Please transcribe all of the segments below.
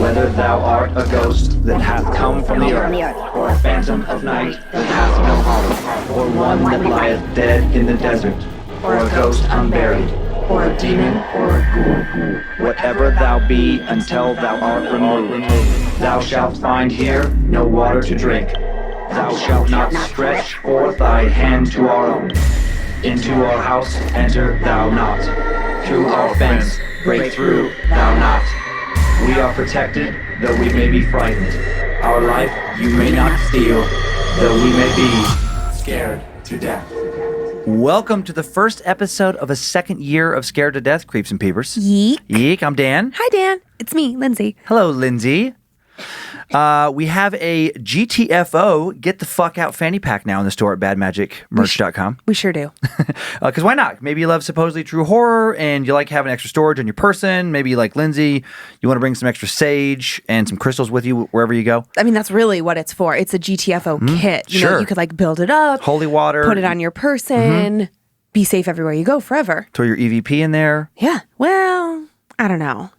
Whether thou art a ghost that hath come from the earth, or a phantom of night that hath no home, or one that lieth dead in the desert, or a ghost unburied, or a demon, or a ghoul, whatever thou be until thou art removed, thou shalt find here no water to drink. Thou shalt not stretch forth thy hand to our own. Into our house enter thou not. Through our fence break through thou not. We are protected, though we may be frightened. Our life you may not steal, though we may be scared to death. Welcome to the first episode of a second year of Scared to Death, Creeps and Peepers. Yeek. Yeek, I'm Dan. Hi, Dan. It's me, Lynze. Hello, Lynze. We have a GTFO, Get the Fuck Out fanny pack now in the store at badmagicmerch.com. We sure do. Because why not? Maybe you love supposedly true horror and you like having extra storage on your person. Maybe you like Lynze, you want to bring some extra sage and some crystals with you wherever you go. I mean, that's really what it's for. It's a GTFO kit. You know, you could like build it up. Holy water. Put it on your person. Be safe everywhere you go forever. Throw your EVP in there. Yeah. Well, I don't know.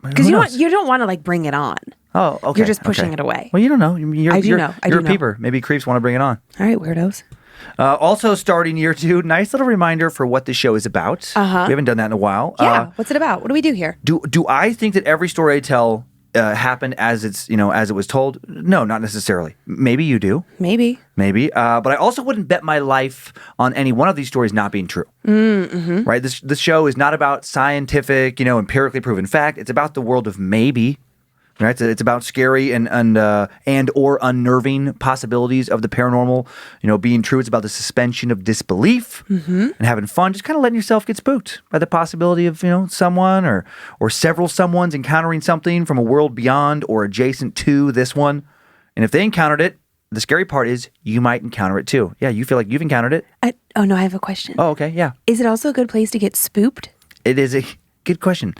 Because you don't want to like bring it on. Oh, okay. You're just pushing it away. Well, you don't know. I do know. You're a peeper. Maybe creeps want to bring it on. All right, weirdos. Also starting year 2, nice little reminder for what the show is about. We haven't done that in a while. Yeah. What's it about? What do we do here? Do I think that every story I tell happened as as it was told? No, not necessarily. Maybe you do. Maybe. But I also wouldn't bet my life on any one of these stories not being true. Mm-hmm. Right? This show is not about scientific, empirically proven fact. It's about the world of maybe. Right, it's about scary and or unnerving possibilities of the paranormal, being true. It's about the suspension of disbelief and having fun, just kind of letting yourself get spooked by the possibility of someone or several someones encountering something from a world beyond or adjacent to this one. And if they encountered it, the scary part is you might encounter it too. Yeah, you feel like you've encountered it. I have a question. Oh, okay, yeah. Is it also a good place to get spooked? It is a good question,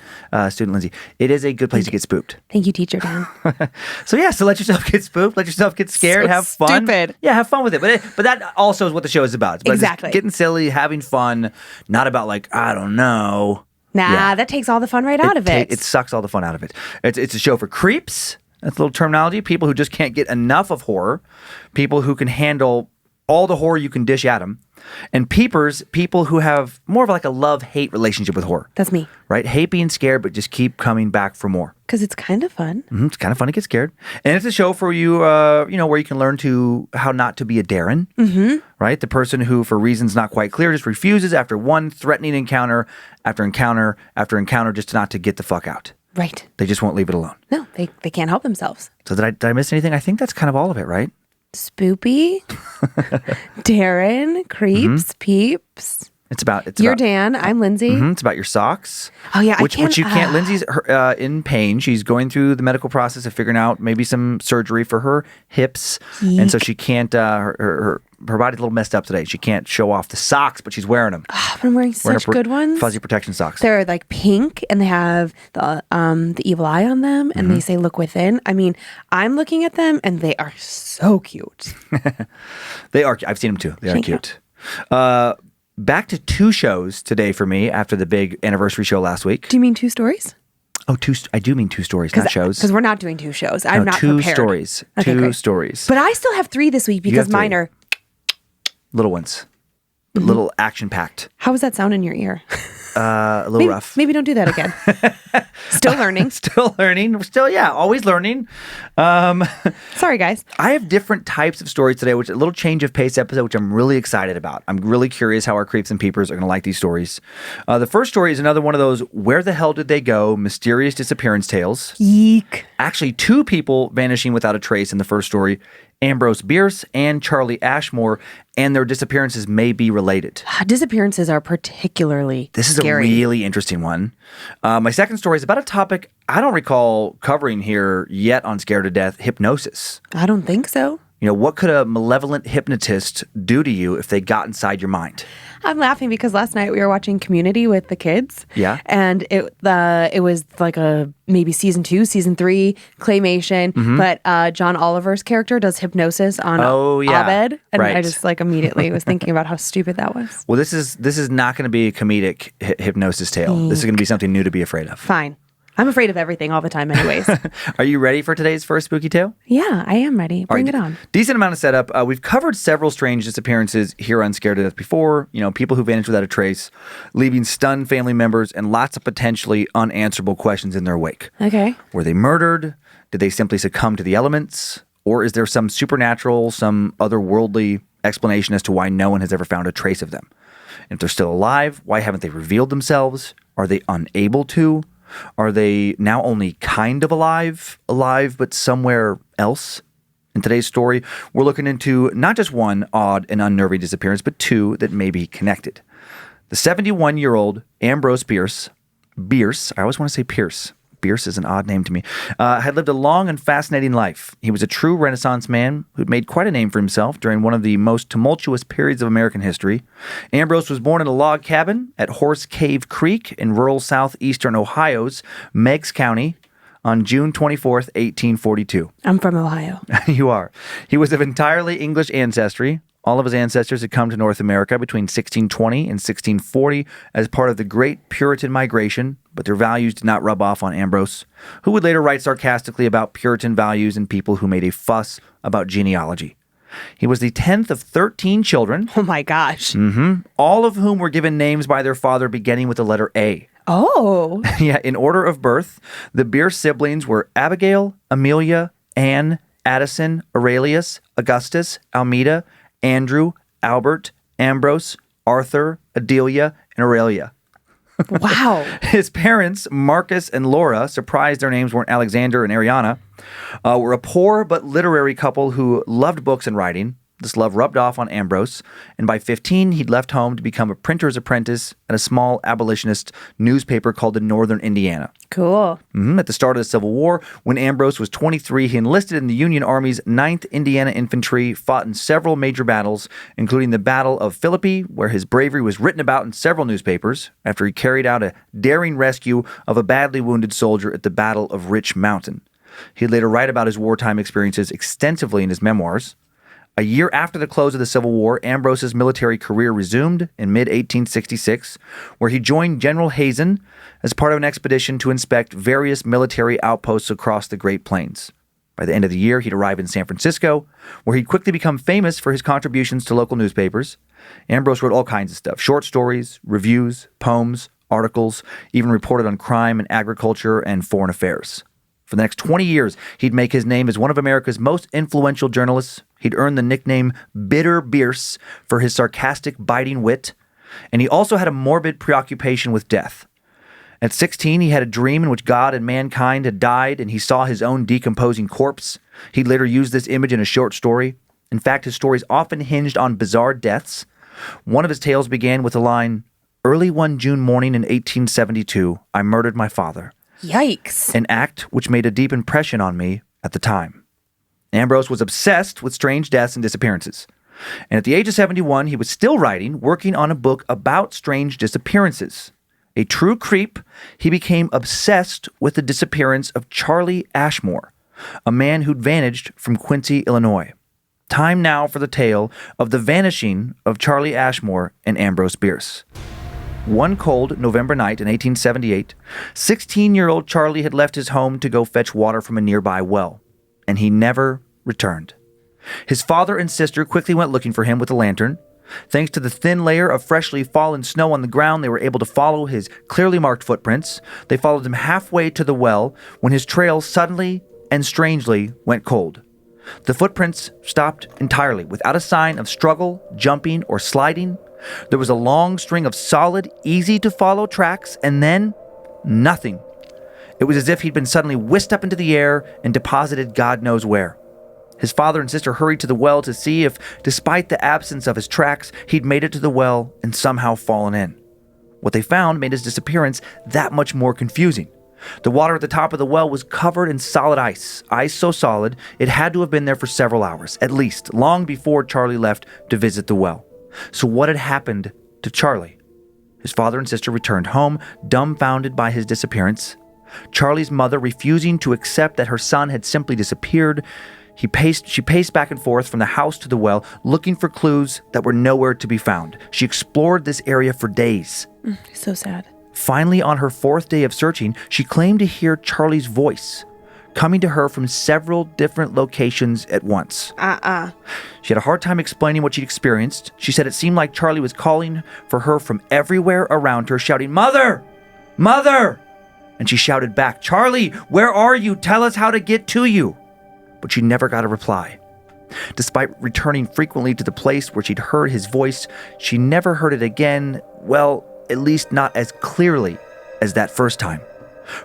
student Lynze. It is a good place to get spooked. Thank you, teacher Dan. So let yourself get spooked, let yourself get scared, so have fun. Stupid. Yeah, have fun with it. But that also is what the show is about. It's about exactly. Just getting silly, having fun, not about like, I don't know. Nah, that takes all the fun right out of it. It sucks all the fun out of it. It's a show for creeps. That's a little terminology. People who just can't get enough of horror. People who can handle all the horror you can dish at them. And peepers, people who have more of like a love-hate relationship with horror. That's me. Right? Hate being scared, but just keep coming back for more. Because it's kind of fun. It's kind of fun to get scared. And it's a show for you, where you can learn how not to be a Darren. Right? The person who, for reasons not quite clear, just refuses after one threatening encounter, after encounter, after encounter, just not to get the fuck out. Right. They just won't leave it alone. No, they can't help themselves. So did I miss anything? I think that's kind of all of it, right? Spoopy, Darren, creeps, peeps. You're Dan. I'm Lynze. It's about your socks. Oh yeah, which you can't. Lindsay's in pain. She's going through the medical process of figuring out maybe some surgery for her hips, and so she can't. Her body's a little messed up today. She can't show off the socks, but she's wearing them. I'm wearing such good ones. Fuzzy protection socks. They're like pink, and they have the evil eye on them, and they say "Look within." I mean, I'm looking at them, and they are so cute. They are. I've seen them too. They are cute. Back to 2 shows today for me after the big anniversary show last week. Do you mean 2 stories? Oh, I do mean 2 stories, not shows. Because we're not doing 2 shows. I'm not 2 prepared. stories. Okay, 2 great. stories. But I still have 3 this week because mine are little ones. Little action-packed. How does that sound in your ear? A little rough. Maybe don't do that again. Still learning. Still learning. Always learning. Sorry, guys. I have different types of stories today, which a little change of pace episode, which I'm really excited about. I'm really curious how our creeps and peepers are going to like these stories. The first story is another one of those, where the hell did they go? Mysterious disappearance tales. Yeek. Actually, 2 people vanishing without a trace in the first story. Ambrose Bierce and Charlie Ashmore, and their disappearances may be related. Disappearances are particularly This is scary. A really interesting one. My second story is about a topic I don't recall covering here yet on Scared to Death, hypnosis. I don't think so. What could a malevolent hypnotist do to you if they got inside your mind? I'm laughing because last night we were watching Community with the kids. Yeah. And it was like a maybe season 2, season 3 claymation. But John Oliver's character does hypnosis on Abed. And I just immediately was thinking about how stupid that was. Well, this is not going to be a comedic hypnosis tale. This is going to be something new to be afraid of. Fine. I'm afraid of everything all the time anyways. Are you ready for today's first spooky tale? Yeah, I am ready. Bring it on. Decent amount of setup. We've covered several strange disappearances here on Scared to Death before. People who vanish without a trace, leaving stunned family members and lots of potentially unanswerable questions in their wake. Okay. Were they murdered? Did they simply succumb to the elements? Or is there some supernatural, some otherworldly explanation as to why no one has ever found a trace of them? And if they're still alive, why haven't they revealed themselves? Are they unable to? Are they now only kind of alive, but somewhere else? In today's story, we're looking into not just one odd and unnerving disappearance, but two that may be connected. The 71-year-old Ambrose Bierce, I always want to say Pierce. Bierce is an odd name to me, had lived a long and fascinating life. He was a true Renaissance man who'd made quite a name for himself during one of the most tumultuous periods of American history. Ambrose was born in a log cabin at Horse Cave Creek in rural southeastern Ohio's Meigs County on June 24th, 1842. I'm from Ohio. You are. He was of entirely English ancestry. All of his ancestors had come to North America between 1620 and 1640 as part of the Great Puritan Migration, but their values did not rub off on Ambrose, who would later write sarcastically about Puritan values and people who made a fuss about genealogy. He was the 10th of 13 children. Oh my gosh. All of whom were given names by their father beginning with the letter A. Oh. Yeah, in order of birth, the Bierce siblings were Abigail, Amelia, Anne, Addison, Aurelius, Augustus, Almeda, Andrew, Albert, Ambrose, Arthur, Adelia, and Aurelia. Wow. His parents, Marcus and Laura, surprised their names weren't Alexander and Ariana, were a poor but literary couple who loved books and writing. This love rubbed off on Ambrose, and by 15, he'd left home to become a printer's apprentice at a small abolitionist newspaper called the Northern Indiana. Cool. At the start of the Civil War, when Ambrose was 23, he enlisted in the Union Army's 9th Indiana Infantry, fought in several major battles, including the Battle of Philippi, where his bravery was written about in several newspapers, after he carried out a daring rescue of a badly wounded soldier at the Battle of Rich Mountain. He'd later write about his wartime experiences extensively in his memoirs. A year after the close of the Civil War, Ambrose's military career resumed in mid-1866, where he joined General Hazen as part of an expedition to inspect various military outposts across the Great Plains. By the end of the year, he'd arrive in San Francisco, where he'd quickly become famous for his contributions to local newspapers. Ambrose wrote all kinds of stuff: short stories, reviews, poems, articles, even reported on crime and agriculture and foreign affairs. For the next 20 years, he'd make his name as one of America's most influential journalists. He'd earned the nickname Bitter Bierce for his sarcastic, biting wit. And he also had a morbid preoccupation with death. At 16, he had a dream in which God and mankind had died, and he saw his own decomposing corpse. He'd later used this image in a short story. In fact, his stories often hinged on bizarre deaths. One of his tales began with the line, "Early one June morning in 1872, I murdered my father." Yikes. An act which made a deep impression on me at the time. Ambrose was obsessed with strange deaths and disappearances. And at the age of 71, he was still writing, working on a book about strange disappearances. A true creep, he became obsessed with the disappearance of Charlie Ashmore, a man who'd vanished from Quincy, Illinois. Time now for the tale of the vanishing of Charlie Ashmore and Ambrose Bierce. One cold November night in 1878, 16-year-old Charlie had left his home to go fetch water from a nearby well, and he never returned. His father and sister quickly went looking for him with a lantern. Thanks to the thin layer of freshly fallen snow on the ground, they were able to follow his clearly marked footprints. They followed him halfway to the well when his trail suddenly and strangely went cold. The footprints stopped entirely, without a sign of struggle, jumping, or sliding. There was a long string of solid, easy-to-follow tracks, and then nothing. It was as if he'd been suddenly whisked up into the air and deposited God knows where. His father and sister hurried to the well to see if, despite the absence of his tracks, he'd made it to the well and somehow fallen in. What they found made his disappearance that much more confusing. The water at the top of the well was covered in solid ice so solid it had to have been there for several hours, at least, long before Charlie left to visit the well. So what had happened to Charlie? His father and sister returned home, dumbfounded by his disappearance. Charlie's mother refusing to accept that her son had simply disappeared. She paced back and forth from the house to the well, looking for clues that were nowhere to be found. She explored this area for days. So sad. Finally, on her 4th day of searching, she claimed to hear Charlie's voice coming to her from several different locations at once. She had a hard time explaining what she'd experienced. She said it seemed like Charlie was calling for her from everywhere around her, shouting, "Mother! Mother!" And she shouted back, "Charlie, where are you? Tell us how to get to you." But she never got a reply. Despite returning frequently to the place where she'd heard his voice, she never heard it again, well, at least not as clearly as that first time.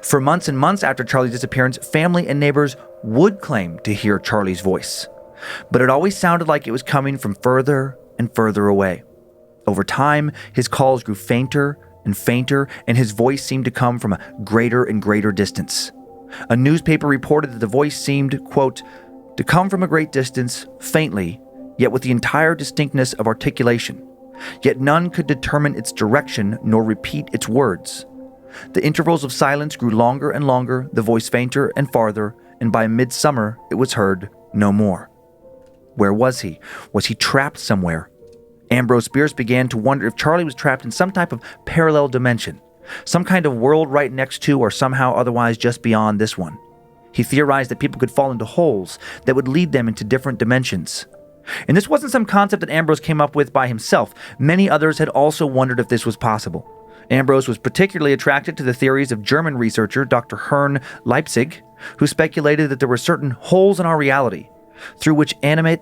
For months and months after Charlie's disappearance, family and neighbors would claim to hear Charlie's voice, but it always sounded like it was coming from further and further away. Over time, his calls grew fainter and fainter, and his voice seemed to come from a greater and greater distance. A newspaper reported that the voice seemed, quote, to come from a great distance, faintly, yet with the entire distinctness of articulation. Yet none could determine its direction nor repeat its words. The intervals of silence grew longer and longer, the voice fainter and farther, and by midsummer it was heard no more. Where was he? Was he trapped somewhere? Ambrose Bierce began to wonder if Charlie was trapped in some type of parallel dimension, some kind of world right next to or somehow otherwise just beyond this one. He theorized that people could fall into holes that would lead them into different dimensions. And this wasn't some concept that Ambrose came up with by himself. Many others had also wondered if this was possible. Ambrose was particularly attracted to the theories of German researcher Dr. Herrn Leipzig, who speculated that there were certain holes in our reality through which animate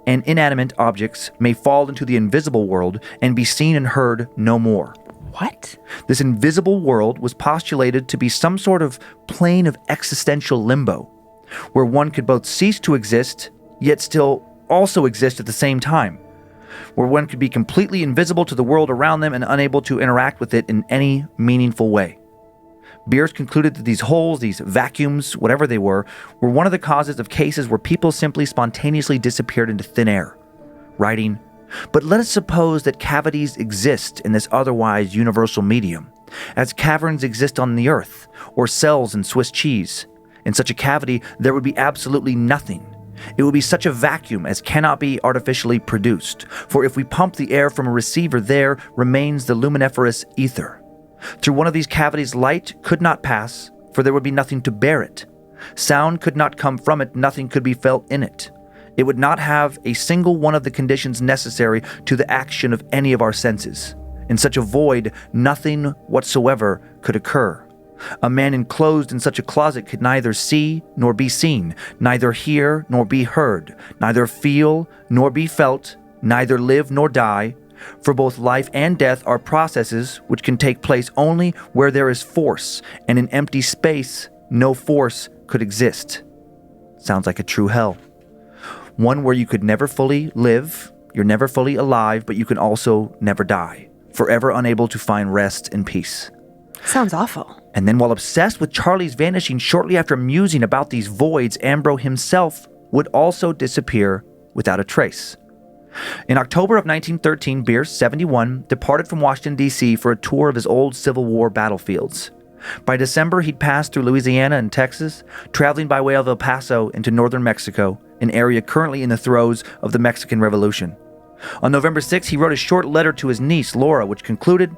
and inanimate objects may fall into the invisible world and be seen and heard no more. What? This invisible world was postulated to be some sort of plane of existential limbo, where one could both cease to exist, yet still also exist at the same time, where one could be completely invisible to the world around them and unable to interact with it in any meaningful way. Bierce concluded that these holes, these vacuums, whatever they were one of the causes of cases where people simply spontaneously disappeared into thin air. Writing, "But let us suppose that cavities exist in this otherwise universal medium, as caverns exist on the earth, or cells in Swiss cheese. In such a cavity, there would be absolutely nothing. It would be such a vacuum as cannot be artificially produced, for if we pump the air from a receiver, there remains the luminiferous ether. Through one of these cavities light could not pass, for there would be nothing to bear it. Sound could not come from it, nothing could be felt in it. It would not have a single one of the conditions necessary to the action of any of our senses. In such a void, nothing whatsoever could occur. A man enclosed in such a closet could neither see nor be seen, neither hear nor be heard, neither feel nor be felt, neither live nor die. For both life and death are processes which can take place only where there is force, and in empty space, no force could exist." Sounds like a true hell. One where you could never fully live, you're never fully alive, but you can also never die, forever unable to find rest and peace. Sounds awful. And then while obsessed with Charlie's vanishing, shortly after musing about these voids, Ambrose himself would also disappear without a trace. In October of 1913, Bierce, 71, departed from Washington, D.C. for a tour of his old Civil War battlefields. By December, he'd passed through Louisiana and Texas, traveling by way of El Paso into northern Mexico, an area currently in the throes of the Mexican Revolution. On November 6, he wrote a short letter to his niece, Laura, which concluded,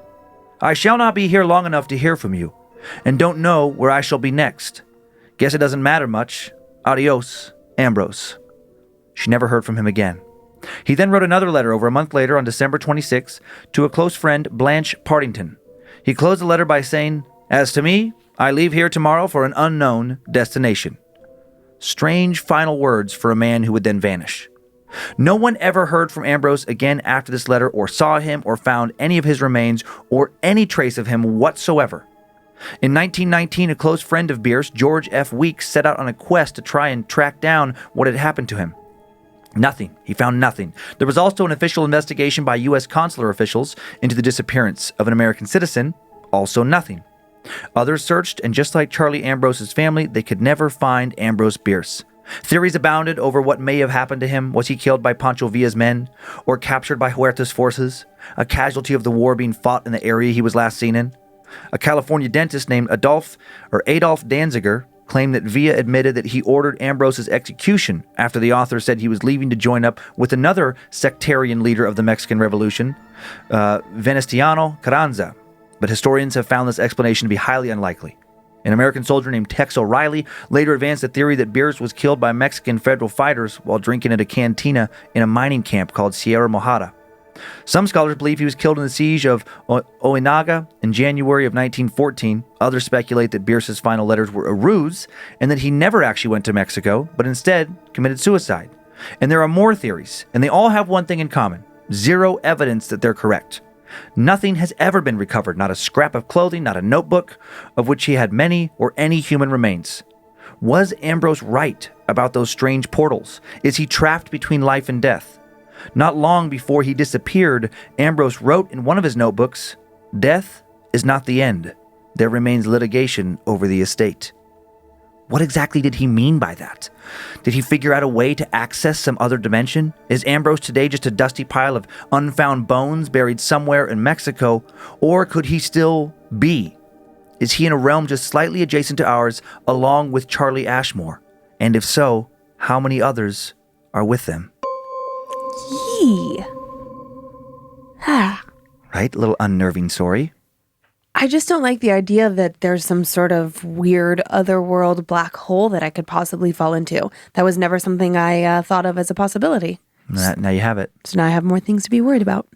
"I shall not be here long enough to hear from you, and don't know where I shall be next. Guess it doesn't matter much. Adios, Ambrose." She never heard from him again. He then wrote another letter over a month later on December 26 to a close friend, Blanche Partington. He closed the letter by saying, "As to me, I leave here tomorrow for an unknown destination." Strange final words for a man who would then vanish. No one ever heard from Ambrose again after this letter, or saw him, or found any of his remains, or any trace of him whatsoever. In 1919, a close friend of Bierce, George F. Weeks, set out on a quest to try and track down what had happened to him. Nothing. He found nothing. There was also an official investigation by U.S. consular officials into the disappearance of an American citizen. Also nothing. Others searched, and just like Charlie Ambrose's family, they could never find Ambrose Bierce. Theories abounded over what may have happened to him. Was he killed by Pancho Villa's men, or captured by Huerta's forces? A casualty of the war being fought in the area he was last seen in? A California dentist named Adolf Danziger claimed that Villa admitted that he ordered Ambrose's execution after the author said he was leaving to join up with another sectarian leader of the Mexican Revolution, Venustiano Carranza. but historians have found this explanation to be highly unlikely. An American soldier named Tex O'Reilly later advanced the theory that Bierce was killed by Mexican federal fighters while drinking at a cantina in a mining camp called Sierra Mojada. Some scholars believe he was killed in the siege of Ojinaga in January of 1914. Others speculate that Bierce's final letters were a ruse and that he never actually went to Mexico, but instead committed suicide. And there are more theories, and they all have one thing in common: zero evidence that they're correct. Nothing has ever been recovered, not a scrap of clothing, not a notebook, of which he had many or any human remains. Was Ambrose right about those strange portals? Is he trapped between life and death? Not long before he disappeared, Ambrose wrote in one of his notebooks, "Death is not the end. There remains litigation over the estate." What exactly did he mean by that? Did he figure out a way to access some other dimension? Is Ambrose today just a dusty pile of unfound bones buried somewhere in Mexico? Or could he still be? Is he in a realm just slightly adjacent to ours, along with Charlie Ashmore? And if so, how many others are with them? Yee. Right? A little unnerving story. I just don't like the idea that there's some sort of weird otherworld black hole that I could possibly fall into. That was never something I thought of as a possibility. Now you have it. So now I have more things to be worried about.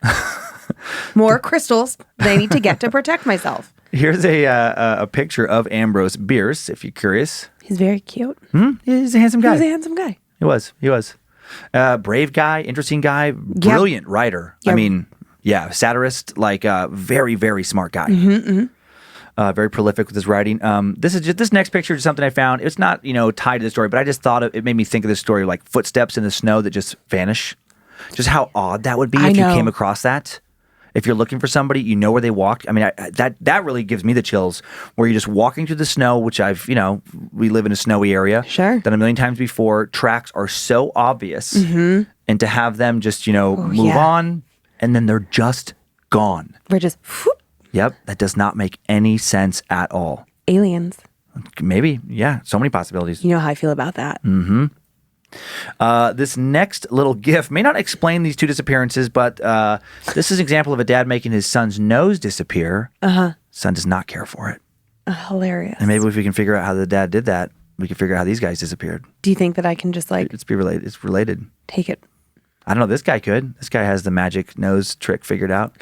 More crystals that I need to get to protect myself. Here's a picture of Ambrose Bierce, if you're curious. He's very cute. He's a handsome guy. He's a handsome guy. He was. Brave guy, interesting guy, brilliant writer. Yep. I mean, satirist, like very, very smart guy. Very prolific with his writing. This next picture is something I found. It's not, tied to the story, but I just thought it made me think of this story like footsteps in the snow that just vanish. Just how odd that would be if you came across that. If you're looking for somebody, you know where they walked. I mean, that really gives me the chills. Where you're just walking through the snow, which we live in a snowy area. Sure. Done a million times before. Tracks are so obvious, and to have them just move on, and then they're just gone. We're just. Whoop. Yep, that does not make any sense at all. Aliens. Maybe, yeah. So many possibilities. You know how I feel about that. This next little GIF may not explain these two disappearances, but this is an example of a dad making his son's nose disappear. Son does not care for it. Hilarious. And maybe if we can figure out how the dad did that, we can figure out how these guys disappeared. Do you think that I can just It's related. take it? I don't know. This guy could. This guy has the magic nose trick figured out.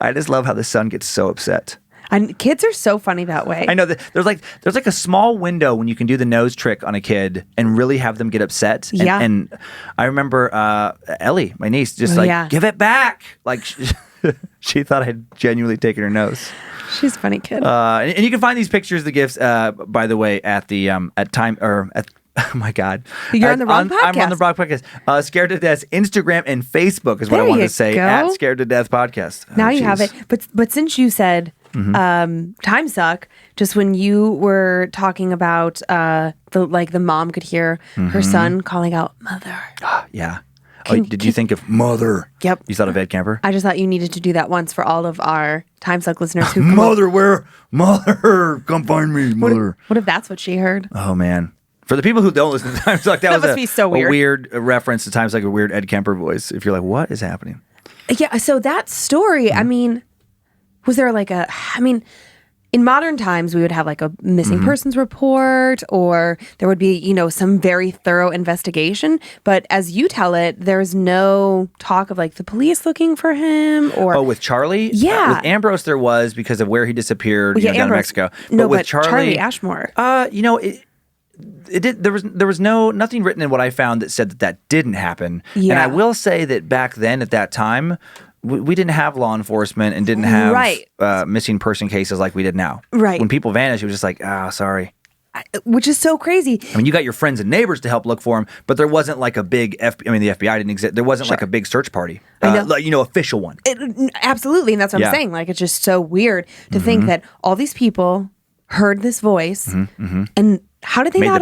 I just love how the son gets so upset. And kids are so funny that way. I know that there's like a small window when you can do the nose trick on a kid and really have them get upset. And I remember Ellie, my niece, just give it back. Like she thought I'd genuinely taken her nose. She's a funny kid. And you can find these pictures, the gifts, by the way, at the oh my God. You're on the wrong podcast. I'm on the wrong podcast. Scared to Death's Instagram and Facebook is what I wanted to say. At Scared to Death Podcast. Now you have it. But since you said Timesuck, just when you were talking about the mom could hear her son calling out mother. Yeah. Did you think of mother? Yep. You thought of Ed Kemper? I just thought you needed to do that once for all of our Timesuck listeners who Mother, come find me, mother. What if that's what she heard? Oh man. For the people who don't listen to Timesuck, that must be so weird. A weird reference to Timesuck, a weird Ed Kemper voice. If you're like, what is happening? Yeah, so that story, I mean, was there in modern times, we would have like a missing persons report, or there would be, some very thorough investigation. But as you tell it, there's no talk of like the police looking for him or. Oh, with Charlie? Yeah. With Ambrose, there was because of where he disappeared down in Mexico. But with Charlie Ashmore. There was nothing written in what I found that said that didn't happen. Yeah. And I will say that back then at that time, we didn't have law enforcement and didn't have missing person cases like we did now. Right. When people vanished, it was just like, sorry. Which is so crazy. I mean, you got your friends and neighbors to help look for them, but there wasn't like a big the FBI didn't exist. There wasn't like a big search party. Official one. Absolutely. And that's what I'm saying. Like, it's just so weird to think that all these people heard this voice and how did they made the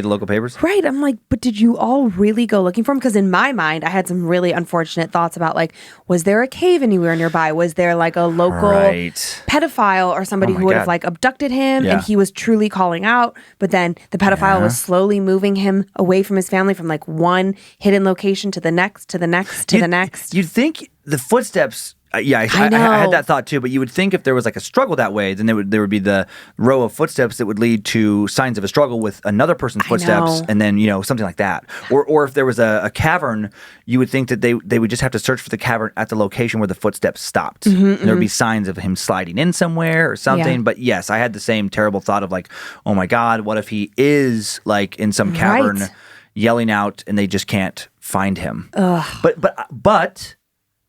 local papers? Right. I'm like, but did you all really go looking for him? Because in my mind, I had some really unfortunate thoughts about like, was there a cave anywhere nearby? Was there like a local pedophile or somebody who would have like abducted him and he was truly calling out? But then the pedophile was slowly moving him away from his family from like one hidden location to the next, to the next, to the next. You'd think the footsteps I had that thought too, but you would think if there was like a struggle that way, then there would be the row of footsteps that would lead to signs of a struggle with another person's footsteps, and then something like that. Or if there was a cavern, you would think that they would just have to search for the cavern at the location where the footsteps stopped. There would be signs of him sliding in somewhere or something. Yeah. But yes, I had the same terrible thought of like, oh my God, what if he is like in some cavern yelling out and they just can't find him? But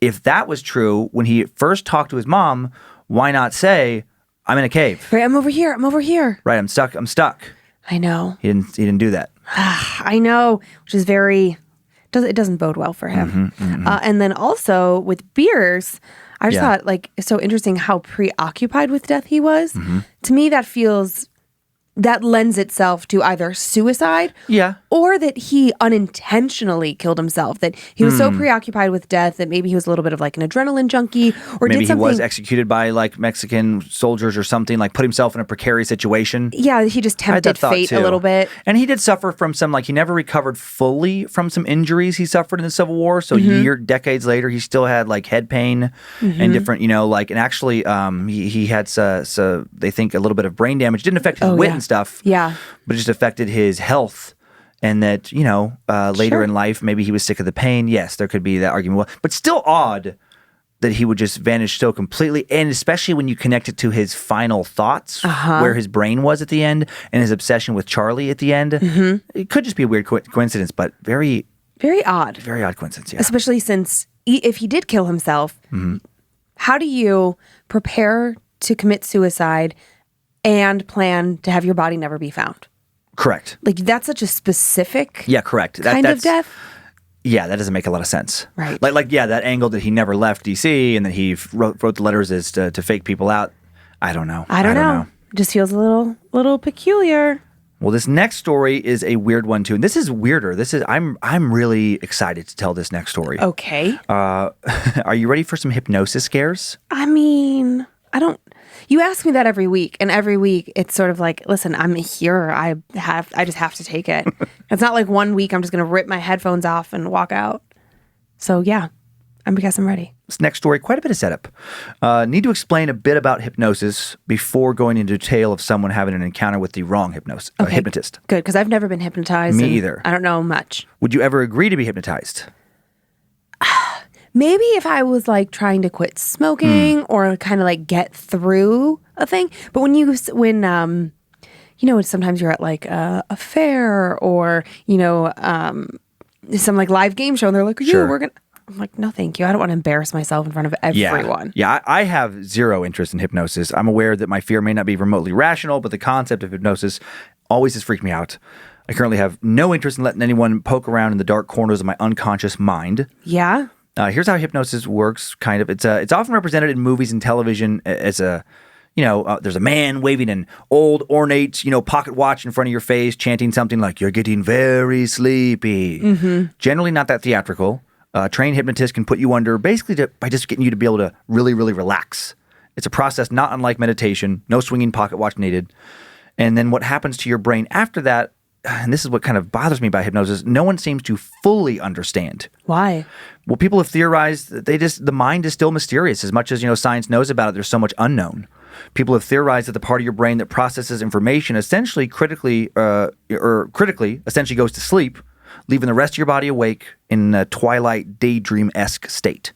if that was true, when he first talked to his mom, why not say, I'm in a cave? Right, I'm over here. Right, I'm stuck. I know. He didn't do that. I know, which is it doesn't bode well for him. And then also with Bierce, I just thought like it's so interesting how preoccupied with death he was. To me, that lends itself to either suicide or that he unintentionally killed himself, that he was so preoccupied with death that maybe he was a little bit of like an adrenaline junkie, or maybe did something. He was executed by like Mexican soldiers or something, like put himself in a precarious situation. Yeah, he just tempted fate a little bit. And he did suffer from some, like he never recovered fully from some injuries he suffered in the Civil War. So decades later, he still had like head pain and different, and actually he had, so they think a little bit of brain damage. Didn't affect his wit and stuff. Yeah. But it just affected his health. And that, later in life, maybe he was sick of the pain. Yes, there could be that argument. But still odd that he would just vanish so completely. And especially when you connect it to his final thoughts, where his brain was at the end and his obsession with Charlie at the end. It could just be a weird coincidence, but very, very odd. Very odd coincidence, yeah. Especially since if he did kill himself, how do you prepare to commit suicide and plan to have your body never be found? Correct. Like, that's such a specific correct. kind of death. Yeah, that doesn't make a lot of sense. Right. That angle that he never left D.C. and that he wrote the letters as to fake people out. I don't know. I don't know. Just feels a little peculiar. Well, this next story is a weird one too, and this is weirder. I'm really excited to tell this next story. Okay. Are you ready for some hypnosis scares? I mean, you ask me that every week, and every week it's sort of like, listen, I'm here. I just have to take it. It's not like one week I'm just going to rip my headphones off and walk out. So yeah, I guess I'm ready. This next story, quite a bit of setup. Need to explain a bit about hypnosis before going into detail of someone having an encounter with the wrong hypnotist. Good, because I've never been hypnotized. Me either. I don't know much. Would you ever agree to be hypnotized? Maybe if I was like trying to quit smoking or kind of like get through a thing. But when sometimes you're at like a fair or, some like live game show and they're like, I'm like, no, thank you. I don't want to embarrass myself in front of everyone. Yeah, I have zero interest in hypnosis. I'm aware that my fear may not be remotely rational, but the concept of hypnosis always has freaked me out. I currently have no interest in letting anyone poke around in the dark corners of my unconscious mind. Yeah. Here's how hypnosis works, kind of. It's often represented in movies and television as there's a man waving an old, ornate, pocket watch in front of your face, chanting something like, "You're getting very sleepy." Generally not that theatrical. A trained hypnotist can put you under basically by just getting you to be able to really, really relax. It's a process not unlike meditation, no swinging pocket watch needed. And then what happens to your brain after that, and this is what kind of bothers me about hypnosis, no one seems to fully understand. Why? Well, people have theorized that the mind is still mysterious. As much as, science knows about it, there's so much unknown. People have theorized that the part of your brain that processes information essentially critically essentially goes to sleep, leaving the rest of your body awake in a twilight daydream-esque state.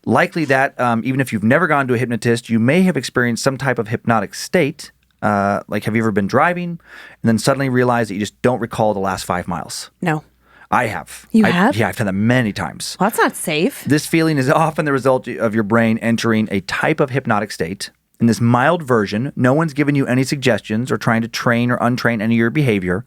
Likely that even if you've never gone to a hypnotist, you may have experienced some type of hypnotic state. Like, have you ever been driving and then suddenly realize that you just don't recall the last 5 miles? No. I have. You have? Yeah, I've done that many times. Well, that's not safe. This feeling is often the result of your brain entering a type of hypnotic state. In this mild version, no one's giving you any suggestions or trying to train or untrain any of your behavior.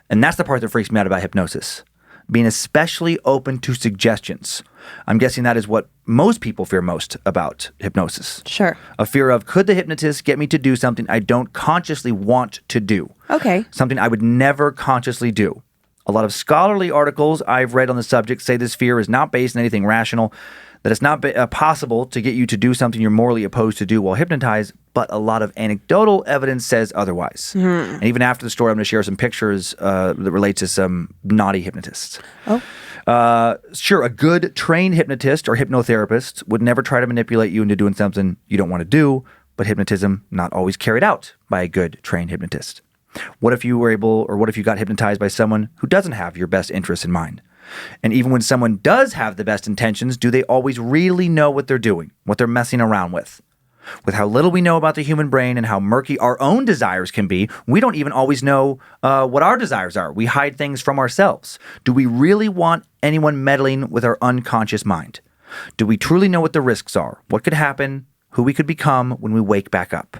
And that's the part that freaks me out about hypnosis. Being especially open to suggestions. I'm guessing that is what most people fear most about hypnosis. Sure. A fear of, could the hypnotist get me to do something I don't consciously want to do? Okay. Something I would never consciously do. A lot of scholarly articles I've read on the subject say this fear is not based on anything rational, that it's not possible to get you to do something you're morally opposed to do while hypnotized, but a lot of anecdotal evidence says otherwise. And even after the story, I'm going to share some pictures that relate to some naughty hypnotists. Oh. Sure, a good trained hypnotist or hypnotherapist would never try to manipulate you into doing something you don't want to do, but hypnotism not always carried out by a good trained hypnotist. What if you got hypnotized by someone who doesn't have your best interests in mind? And even when someone does have the best intentions, do they always really know what they're doing, what they're messing around with? With how little we know about the human brain and how murky our own desires can be, we don't even always know what our desires are. We hide things from ourselves. Do we really want anyone meddling with our unconscious mind? Do we truly know what the risks are? What could happen? Who we could become when we wake back up?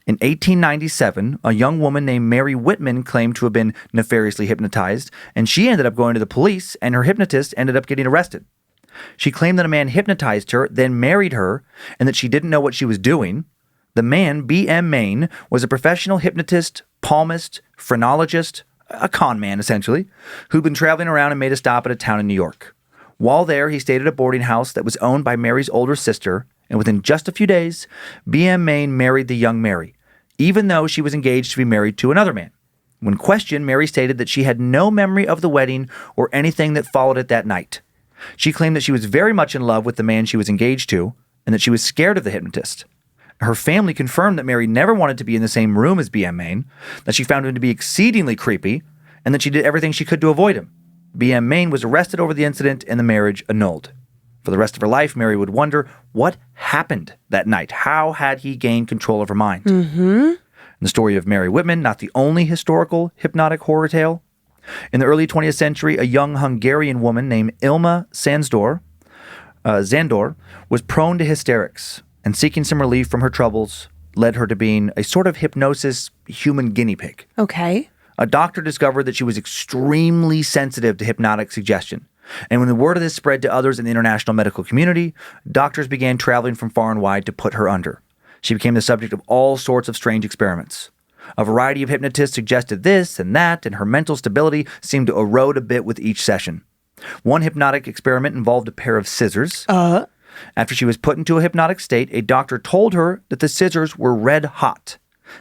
In 1897, a young woman named Mary Whitman claimed to have been nefariously hypnotized, and she ended up going to the police, and her hypnotist ended up getting arrested. She claimed that a man hypnotized her, then married her, and that she didn't know what she was doing. The man, B.M. Maine, was a professional hypnotist, palmist, phrenologist, a con man essentially, who'd been traveling around and made a stop at a town in New York. While there, he stayed at a boarding house that was owned by Mary's older sister, and within just a few days, B.M. Maine married the young Mary, even though she was engaged to be married to another man. When questioned, Mary stated that she had no memory of the wedding or anything that followed it that night. She claimed that she was very much in love with the man she was engaged to, and that she was scared of the hypnotist. Her family confirmed that Mary never wanted to be in the same room as B.M. Maine, that she found him to be exceedingly creepy, and that she did everything she could to avoid him. B.M. Maine was arrested over the incident and the marriage annulled. For the rest of her life, Mary would wonder what happened that night. How had he gained control of her mind? And the story of Mary Whitman, not the only historical hypnotic horror tale. In the early 20th century, a young Hungarian woman named Ilma Zandor was prone to hysterics, and seeking some relief from her troubles led her to being a sort of hypnosis human guinea pig. Okay. A doctor discovered that she was extremely sensitive to hypnotic suggestion. And when the word of this spread to others in the international medical community, doctors began traveling from far and wide to put her under. She became the subject of all sorts of strange experiments. A variety of hypnotists suggested this and that, and her mental stability seemed to erode a bit with each session. One hypnotic experiment involved a pair of scissors. After she was put into a hypnotic state, a doctor told her that the scissors were red hot.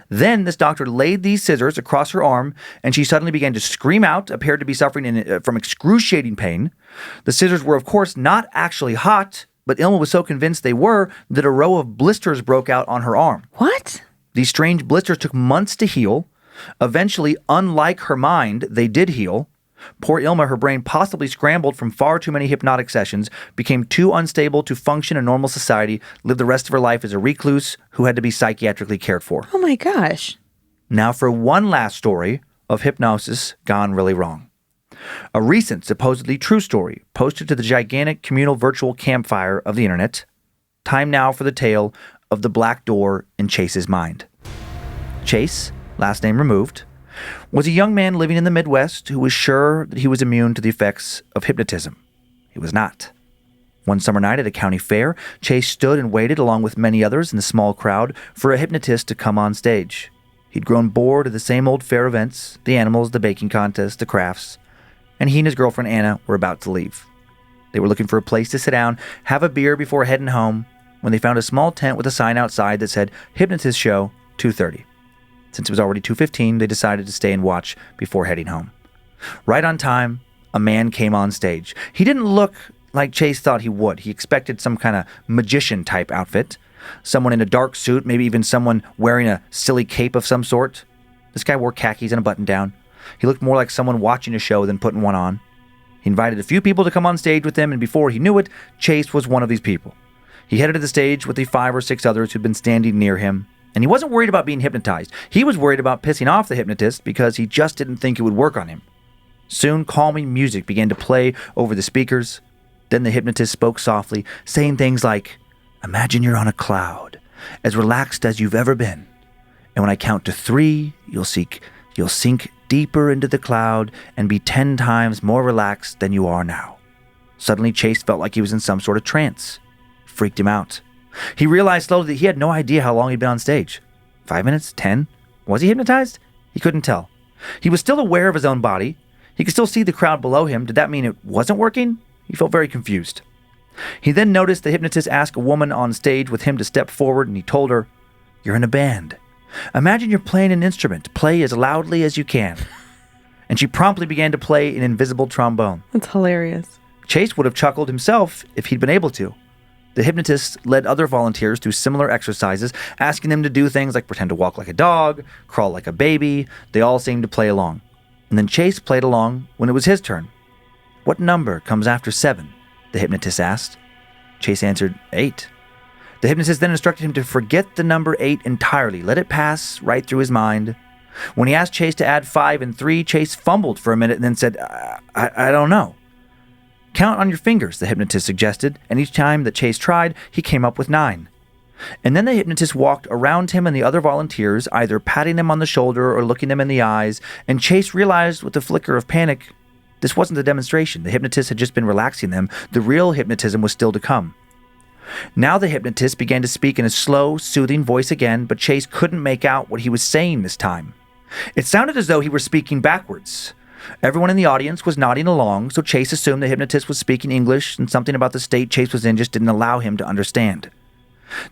Then this doctor laid these scissors across her arm, and she suddenly began to scream out, appeared to be suffering from excruciating pain. The scissors were, of course, not actually hot, but Ilma was so convinced they were that a row of blisters broke out on her arm. What? These strange blisters took months to heal. Eventually, unlike her mind, they did heal. Poor Ilma, her brain possibly scrambled from far too many hypnotic sessions, became too unstable to function in normal society, lived the rest of her life as a recluse who had to be psychiatrically cared for. Oh my gosh. Now for one last story of hypnosis gone really wrong. A recent, supposedly true story posted to the gigantic communal virtual campfire of the internet. Time now for the tale of the black door in Chase's mind. Chase, last name removed, was a young man living in the Midwest who was sure that he was immune to the effects of hypnotism. He was not. One summer night at a county fair, Chase stood and waited along with many others in the small crowd for a hypnotist to come on stage. He'd grown bored of the same old fair events, the animals, the baking contest, the crafts, and he and his girlfriend Anna were about to leave. They were looking for a place to sit down, have a beer before heading home, when they found a small tent with a sign outside that said, "Hypnotist Show, 2:30. Since it was already 2:15, they decided to stay and watch before heading home. Right on time, a man came on stage. He didn't look like Chase thought he would. He expected some kind of magician-type outfit. Someone in a dark suit, maybe even someone wearing a silly cape of some sort. This guy wore khakis and a button-down. He looked more like someone watching a show than putting one on. He invited a few people to come on stage with him, and before he knew it, Chase was one of these people. He headed to the stage with the 5 or 6 others who'd been standing near him. And he wasn't worried about being hypnotized. He was worried about pissing off the hypnotist because he just didn't think it would work on him. Soon, calming music began to play over the speakers. Then the hypnotist spoke softly, saying things like, "Imagine you're on a cloud, as relaxed as you've ever been. And when I count to 3, you'll sink deeper into the cloud and be 10 times more relaxed than you are now." Suddenly, Chase felt like he was in some sort of trance. It freaked him out. He realized slowly that he had no idea how long he'd been on stage. 5 minutes? 10? Was he hypnotized? He couldn't tell. He was still aware of his own body. He could still see the crowd below him. Did that mean it wasn't working? He felt very confused. He then noticed the hypnotist ask a woman on stage with him to step forward, and he told her, "You're in a band. Imagine you're playing an instrument. Play as loudly as you can." and she promptly began to play an invisible trombone. That's hilarious. Chase would have chuckled himself if he'd been able to. The hypnotist led other volunteers through similar exercises, asking them to do things like pretend to walk like a dog, crawl like a baby. They all seemed to play along. And then Chase played along when it was his turn. "What number comes after 7?" the hypnotist asked. Chase answered, 8. The hypnotist then instructed him to forget the number 8 entirely, let it pass right through his mind. When he asked Chase to add 5 and 3, Chase fumbled for a minute and then said, I don't know. "Count on your fingers," the hypnotist suggested, and each time that Chase tried, he came up with 9. And then the hypnotist walked around him and the other volunteers, either patting them on the shoulder or looking them in the eyes, and Chase realized with a flicker of panic, this wasn't a demonstration. The hypnotist had just been relaxing them. The real hypnotism was still to come. Now the hypnotist began to speak in a slow, soothing voice again, but Chase couldn't make out what he was saying this time. It sounded as though he were speaking backwards. Everyone in the audience was nodding along, so Chase assumed the hypnotist was speaking English, and something about the state Chase was in just didn't allow him to understand.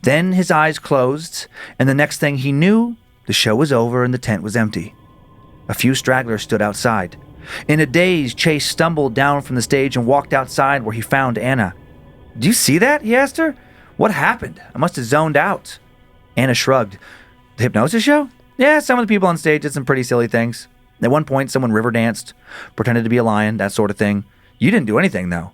Then his eyes closed, and the next thing he knew, the show was over and the tent was empty. A few stragglers stood outside. In a daze, Chase stumbled down from the stage and walked outside where he found Anna. "Do you see that?" he asked her. "What happened? I must have zoned out." Anna shrugged. "The hypnosis show? Yeah, some of the people on stage did some pretty silly things. At one point, someone river danced, pretended to be a lion, that sort of thing. You didn't do anything, though."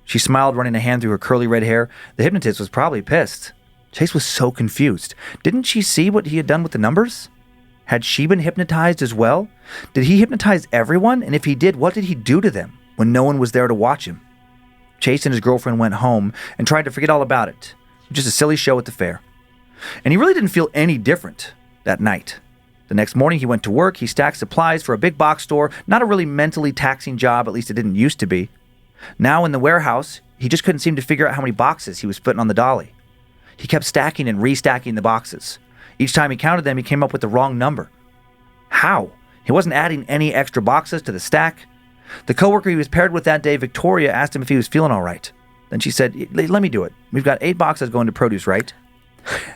She smiled, running a hand through her curly red hair. The hypnotist was probably pissed. Chase was so confused. Didn't she see what he had done with the numbers? Had she been hypnotized as well? Did he hypnotize everyone? And if he did, what did he do to them when no one was there to watch him? Chase and his girlfriend went home and tried to forget all about it. Just a silly show at the fair. And he really didn't feel any different that night. The next morning he went to work. He stacked supplies for a big box store. Not a really mentally taxing job, at least it didn't used to be. Now in the warehouse, he just couldn't seem to figure out how many boxes he was putting on the dolly. He kept stacking and restacking the boxes. Each time he counted them, he came up with the wrong number. How? He wasn't adding any extra boxes to the stack. The coworker he was paired with that day, Victoria, asked him if he was feeling all right. Then she said, "Let me do it. We've got 8 boxes going to produce, right?"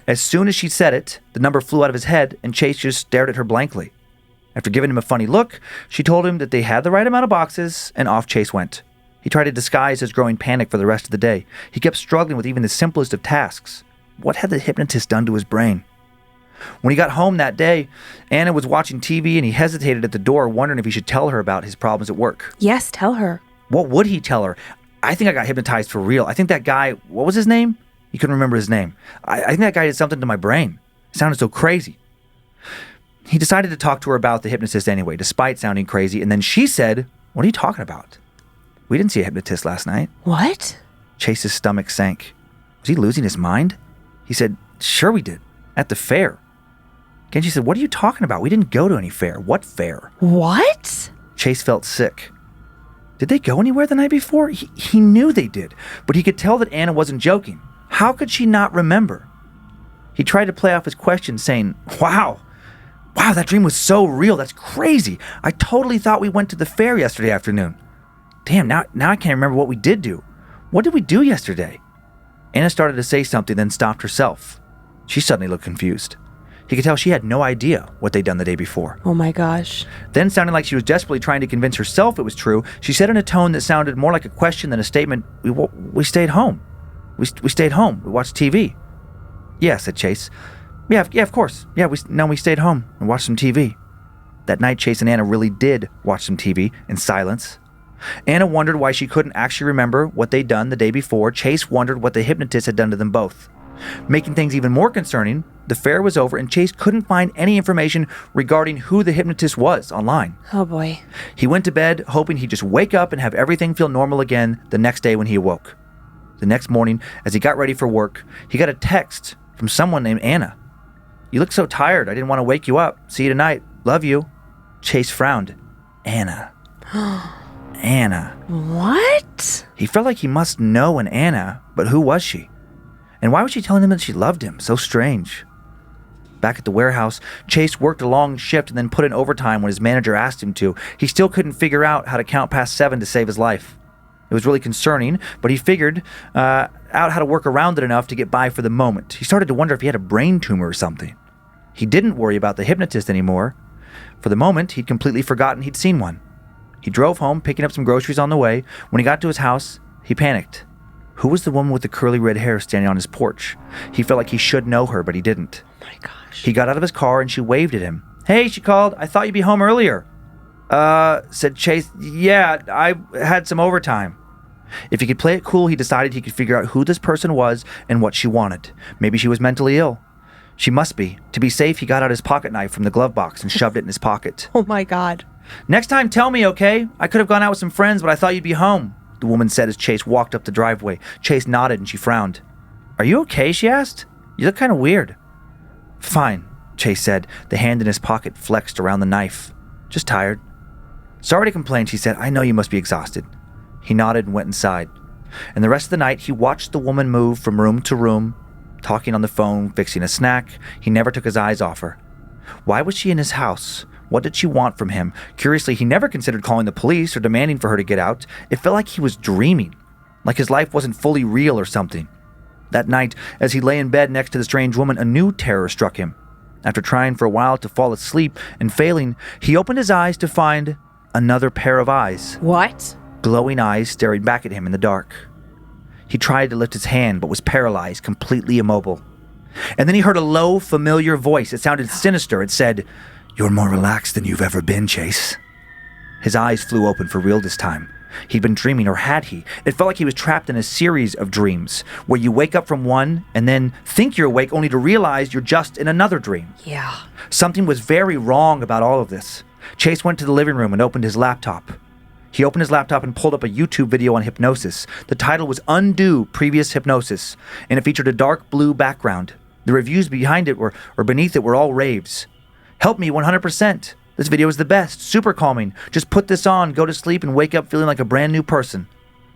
As soon as she said it, the number flew out of his head, and Chase just stared at her blankly. After giving him a funny look, she told him that they had the right amount of boxes, and off Chase went. He tried to disguise his growing panic for the rest of the day. He kept struggling with even the simplest of tasks. What had the hypnotist done to his brain? When he got home that day, Anna was watching TV, and he hesitated at the door, wondering if he should tell her about his problems at work. Yes, tell her. What would he tell her? "I think I got hypnotized for real. I think that guy," what was his name? He couldn't remember his name. I think that guy did something to my brain. It sounded so crazy. He decided to talk to her about the hypnotist anyway, despite sounding crazy, and then she said, "What are you talking about? We didn't see a hypnotist last night." What? Chase's stomach sank. Was he losing his mind? He said, "Sure we did. At the fair." Again, she said, "What are you talking about? We didn't go to any fair." "What fair?" What? Chase felt sick. Did they go anywhere the night before? He knew they did, but he could tell that Anna wasn't joking. How could she not remember? He tried to play off his question, saying, Wow, that dream was so real. That's crazy. I totally thought we went to the fair yesterday afternoon. Damn, now I can't remember what we did do. What did we do yesterday?" Anna started to say something, then stopped herself. She suddenly looked confused. He could tell she had no idea what they'd done the day before. Oh my gosh. Then, sounding like she was desperately trying to convince herself it was true, she said in a tone that sounded more like a question than a statement, We stayed home. We stayed home. We watched TV." "Yeah," said Chase. Yeah, of course. Yeah, we stayed home and watched some TV." That night, Chase and Anna really did watch some TV in silence. Anna wondered why she couldn't actually remember what they'd done the day before. Chase wondered what the hypnotist had done to them both. Making things even more concerning, the fair was over and Chase couldn't find any information regarding who the hypnotist was online. Oh boy. He went to bed hoping he'd just wake up and have everything feel normal again the next day when he awoke. The next morning, as he got ready for work, he got a text from someone named Anna. "You look so tired. I didn't want to wake you up. See you tonight. Love you." Chase frowned. Anna. Anna. What? He felt like he must know an Anna, but who was she? And why was she telling him that she loved him? So strange. Back at the warehouse, Chase worked a long shift and then put in overtime when his manager asked him to. He still couldn't figure out how to count past 7 to save his life. It was really concerning, but he figured out how to work around it enough to get by for the moment. He started to wonder if he had a brain tumor or something. He didn't worry about the hypnotist anymore. For the moment, he'd completely forgotten he'd seen one. He drove home, picking up some groceries on the way. When he got to his house, he panicked. Who was the woman with the curly red hair standing on his porch? He felt like he should know her, but he didn't. Oh my gosh. He got out of his car and she waved at him. "Hey," she called. "I thought you'd be home earlier." Said Chase. "Yeah, I had some overtime." If he could play it cool, he decided he could figure out who this person was and what she wanted. Maybe she was mentally ill. She must be. To be safe, he got out his pocket knife from the glove box and shoved it in his pocket. Oh my God. "Next time, tell me, okay? I could have gone out with some friends, but I thought you'd be home," the woman said as Chase walked up the driveway. Chase nodded and she frowned. "Are you okay?" she asked. "You look kind of weird." "Fine," Chase said. The hand in his pocket flexed around the knife. "Just tired." "Sorry to complain," she said. "I know you must be exhausted." He nodded and went inside. And the rest of the night, he watched the woman move from room to room, talking on the phone, fixing a snack. He never took his eyes off her. Why was she in his house? What did she want from him? Curiously, he never considered calling the police or demanding for her to get out. It felt like he was dreaming, like his life wasn't fully real or something. That night, as he lay in bed next to the strange woman, a new terror struck him. After trying for a while to fall asleep and failing, he opened his eyes to find another pair of eyes. What? Glowing eyes staring back at him in the dark. He tried to lift his hand, but was paralyzed, completely immobile. And then he heard a low, familiar voice. It sounded sinister. It said, "You're more relaxed than you've ever been, Chase." His eyes flew open for real this time. He'd been dreaming, or had he? It felt like he was trapped in a series of dreams, where you wake up from one and then think you're awake only to realize you're just in another dream. Yeah. Something was very wrong about all of this. Chase went to the living room and opened his laptop. He opened his laptop and pulled up a YouTube video on hypnosis. The title was Undo Previous Hypnosis, and it featured a dark blue background. The reviews behind it or beneath it were all raves. "Help me 100%. This video is the best. Super calming. Just put this on, go to sleep, and wake up feeling like a brand new person."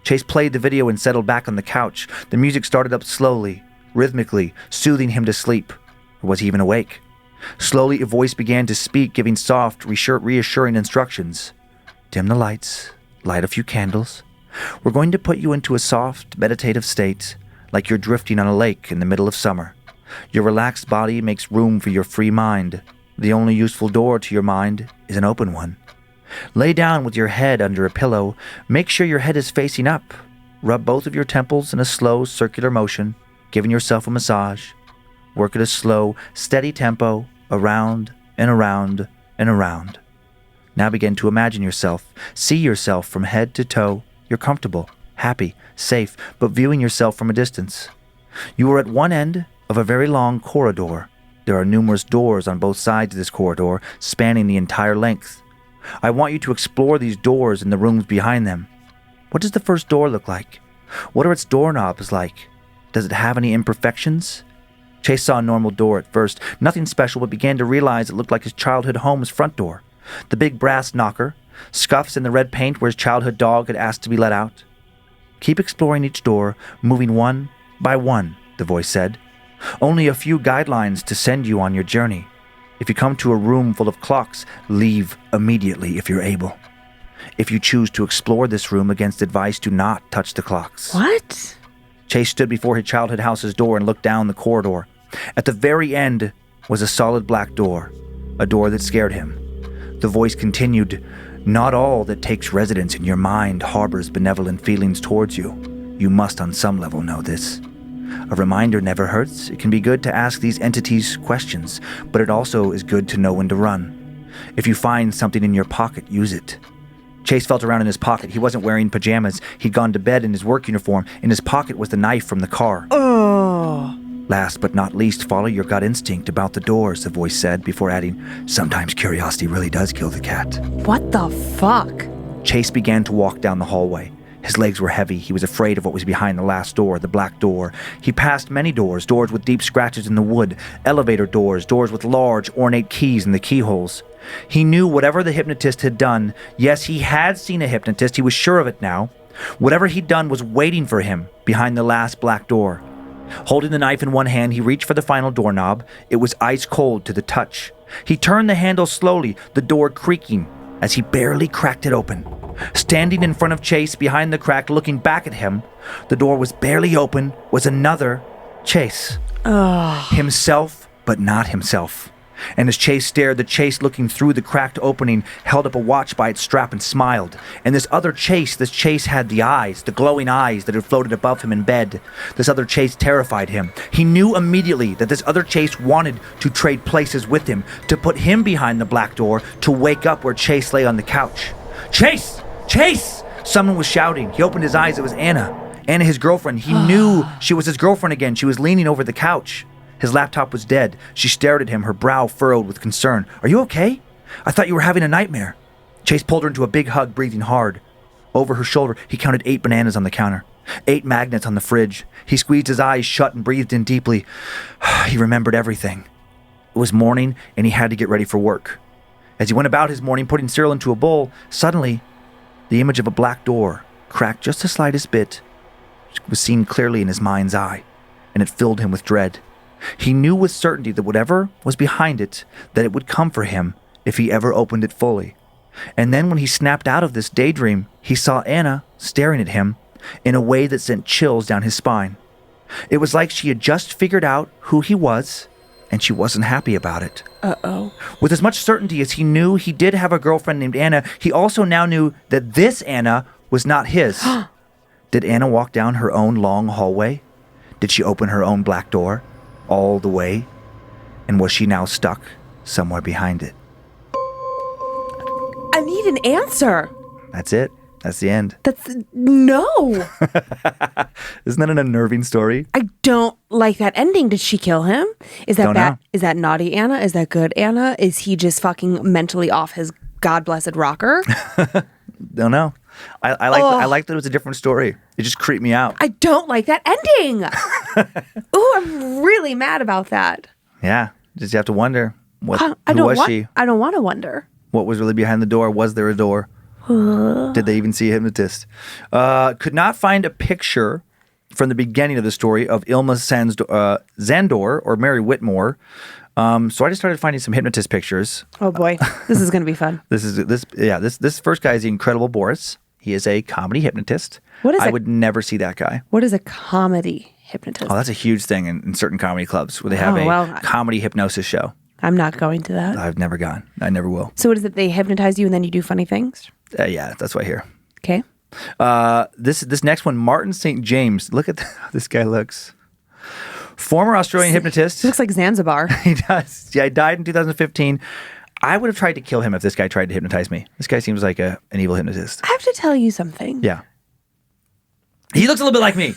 Chase played the video and settled back on the couch. The music started up slowly, rhythmically, soothing him to sleep. Or was he even awake? Slowly, a voice began to speak, giving soft, reassuring instructions. "Dim the lights, light a few candles. We're going to put you into a soft, meditative state, like you're drifting on a lake in the middle of summer. Your relaxed body makes room for your free mind. The only useful door to your mind is an open one. Lay down with your head under a pillow. Make sure your head is facing up. Rub both of your temples in a slow, circular motion, giving yourself a massage. Work at a slow, steady tempo, around and around and around. Now begin to imagine yourself. See yourself from head to toe. You're comfortable, happy, safe, but viewing yourself from a distance. You are at one end of a very long corridor. There are numerous doors on both sides of this corridor, spanning the entire length. I want you to explore these doors and the rooms behind them. What does the first door look like? What are its doorknobs like? Does it have any imperfections?" Chase saw a normal door at first, nothing special, but began to realize it looked like his childhood home's front door. The big brass knocker, scuffs in the red paint where his childhood dog had asked to be let out. "Keep exploring each door, moving one by one," the voice said. "Only a few guidelines to send you on your journey. If you come to a room full of clocks, leave immediately if you're able. If you choose to explore this room against advice, do not touch the clocks." What? Chase stood before his childhood house's door and looked down the corridor. At the very end was a solid black door, a door that scared him. The voice continued, "Not all that takes residence in your mind harbors benevolent feelings towards you. You must on some level know this. A reminder never hurts. It can be good to ask these entities questions, but it also is good to know when to run. If you find something in your pocket, use it." Chase felt around in his pocket. He wasn't wearing pajamas. He'd gone to bed in his work uniform. In his pocket was the knife from the car. Oh. "Last but not least, follow your gut instinct about the doors," the voice said, before adding, "Sometimes curiosity really does kill the cat." What the fuck? Chase began to walk down the hallway. His legs were heavy. He was afraid of what was behind the last door, the black door. He passed many doors, doors with deep scratches in the wood, elevator doors, doors with large, ornate keys in the keyholes. He knew whatever the hypnotist had done, yes, he had seen a hypnotist, he was sure of it now. Whatever he'd done was waiting for him behind the last black door. Holding the knife in one hand, he reached for the final doorknob. It was ice cold to the touch. He turned the handle slowly, the door creaking, as he barely cracked it open. Standing in front of Chase behind the crack, looking back at him, the door was barely open, was another Chase. Himself, but not himself. And as Chase stared, the Chase looking through the cracked opening held up a watch by its strap and smiled. And this Chase had the eyes, the glowing eyes that had floated above him in bed. This other Chase terrified him. He knew immediately that this other Chase wanted to trade places with him, to put him behind the black door, to wake up where Chase lay on the couch. Chase! Chase! Someone was shouting. He opened his eyes. It was Anna. Anna, his girlfriend. He knew she was his girlfriend again. She was leaning over the couch. His laptop was dead. She stared at him, her brow furrowed with concern. Are you okay? I thought you were having a nightmare. Chase pulled her into a big hug, breathing hard. Over her shoulder, he counted 8 bananas on the counter, 8 magnets on the fridge. He squeezed his eyes shut and breathed in deeply. He remembered everything. It was morning, and he had to get ready for work. As he went about his morning, putting cereal into a bowl, suddenly, the image of a black door, cracked just the slightest bit, was seen clearly in his mind's eye, and it filled him with dread. He knew with certainty that whatever was behind it, that it would come for him if he ever opened it fully. And then when he snapped out of this daydream, he saw Anna staring at him in a way that sent chills down his spine. It was like she had just figured out who he was, and she wasn't happy about it. Uh-oh. With as much certainty as he knew he did have a girlfriend named Anna, he also now knew that this Anna was not his. Did Anna walk down her own long hallway? Did she open her own black door? All the way? And was she now stuck somewhere behind it? I need an answer. That's it. That's the end. No. Isn't that an unnerving story? I don't like that ending. Did she kill him? Is that bad? Is that naughty Anna? Is that good Anna? Is he just fucking mentally off his God-blessed rocker? Don't know. I like that it was a different story. It just creeped me out. I don't like that ending. Ooh, I'm really mad about that. Yeah. Just you have to wonder, who was she? I don't want to wonder. What was really behind the door? Was there a door? Did they even see a hypnotist? Could not find a picture from the beginning of the story of Ilma Zandor or Mary Whitmore. So I just started finding some hypnotist pictures. Oh boy, this is going to be fun. This first guy is the incredible Beerus. He is a comedy hypnotist. I would never see that guy. What is a comedy hypnotist? Oh, that's a huge thing in certain comedy clubs where they have a comedy hypnosis show. I'm not going to that. I've never gone. I never will. So what is it? They hypnotize you and then you do funny things? Yeah, that's what I hear. Okay. This next one, Martin St. James. Look at how this guy looks. Former Australian hypnotist. He looks like Zanzibar. He does. Yeah, he died in 2015. I would have tried to kill him if this guy tried to hypnotize me. This guy seems like an evil hypnotist. I have to tell you something. Yeah. He looks a little bit like me.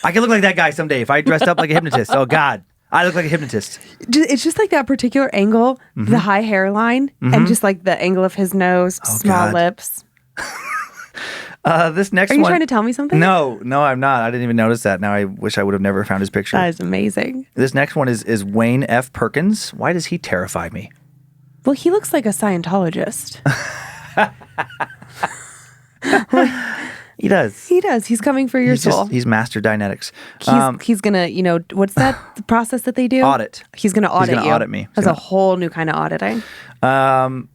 I could look like that guy someday if I dressed up like a hypnotist. Oh, God. I look like a hypnotist. It's just like that particular angle, the high hairline, and just like the angle of his nose, small lips. This next one. Are you trying to tell me something? No, I'm not. I didn't even notice that. Now I wish I would have never found his picture. That is amazing. This next one is Wayne F. Perkins. Why does he terrify me? Well, he looks like a Scientologist. He does. He does. He's coming for your soul. He's master Dianetics. He's going to, what's that the process that they do? Audit. He's going to audit you. He's going to audit me. That's a whole new kind of auditing.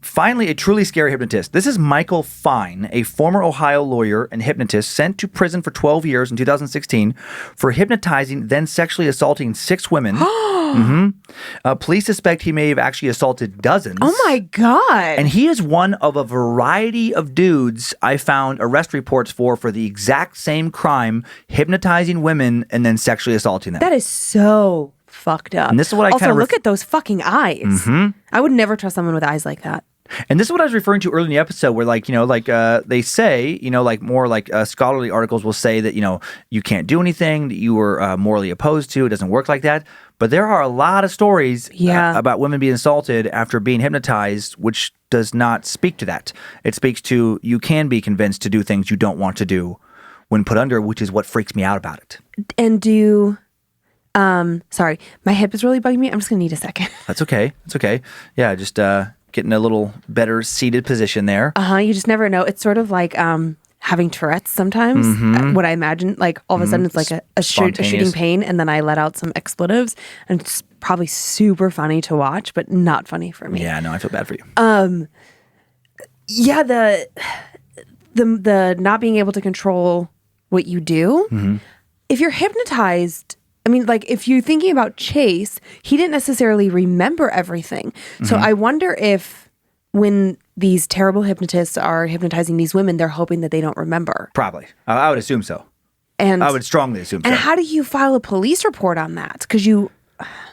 Finally, a truly scary hypnotist. This is Michael Fine, a former Ohio lawyer and hypnotist sent to prison for 12 years in 2016 for hypnotizing, then sexually assaulting 6 women. Police suspect he may have actually assaulted dozens. Oh my God. And he is one of a variety of dudes I found arrest reports for the exact same crime, hypnotizing women and then sexually assaulting them. That is so fucked up. And this is what I also look at those fucking eyes. I would never trust someone with eyes like that. And this is what I was referring to earlier in the episode where they say, scholarly articles will say that, you can't do anything that you were morally opposed to. It doesn't work like that. But there are a lot of stories about women being assaulted after being hypnotized, which does not speak to that. It speaks to you can be convinced to do things you don't want to do when put under, which is what freaks me out about it. And sorry, my hip is really bugging me. I'm just going to need a second. That's okay. It's okay. Yeah, just getting a little better seated position there. You just never know. It's sort of like having Tourette's sometimes. What I imagine, like all of a sudden it's like a shooting pain and then I let out some expletives and it's probably super funny to watch, but not funny for me. Yeah, no, I feel bad for you. Yeah, the not being able to control what you do. If you're hypnotized, I mean, like, if you're thinking about Chase, he didn't necessarily remember everything. So I wonder if when these terrible hypnotists are hypnotizing these women, they're hoping that they don't remember. Probably. I would assume so. And I would strongly assume so. And how do you file a police report on that? Because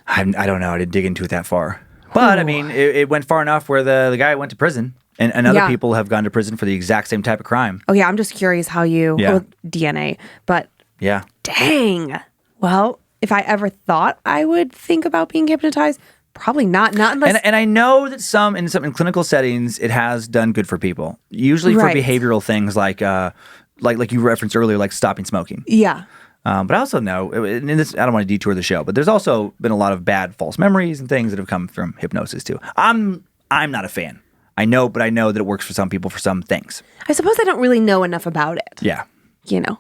I don't know. I didn't dig into it that far. But, I mean, it went far enough where the guy went to prison. And other people have gone to prison for the exact same type of crime. Oh, yeah. I'm just curious how DNA. But, yeah. Dang. Well, if I ever thought I would think about being hypnotized, probably not. Not unless. And I know that in clinical settings, it has done good for people. Usually for behavioral things like you referenced earlier, like stopping smoking. Yeah. But I also know, and this, I don't want to detour the show, but there's also been a lot of bad false memories and things that have come from hypnosis too. I'm not a fan. I know that it works for some people for some things. I suppose I don't really know enough about it. Yeah. You know.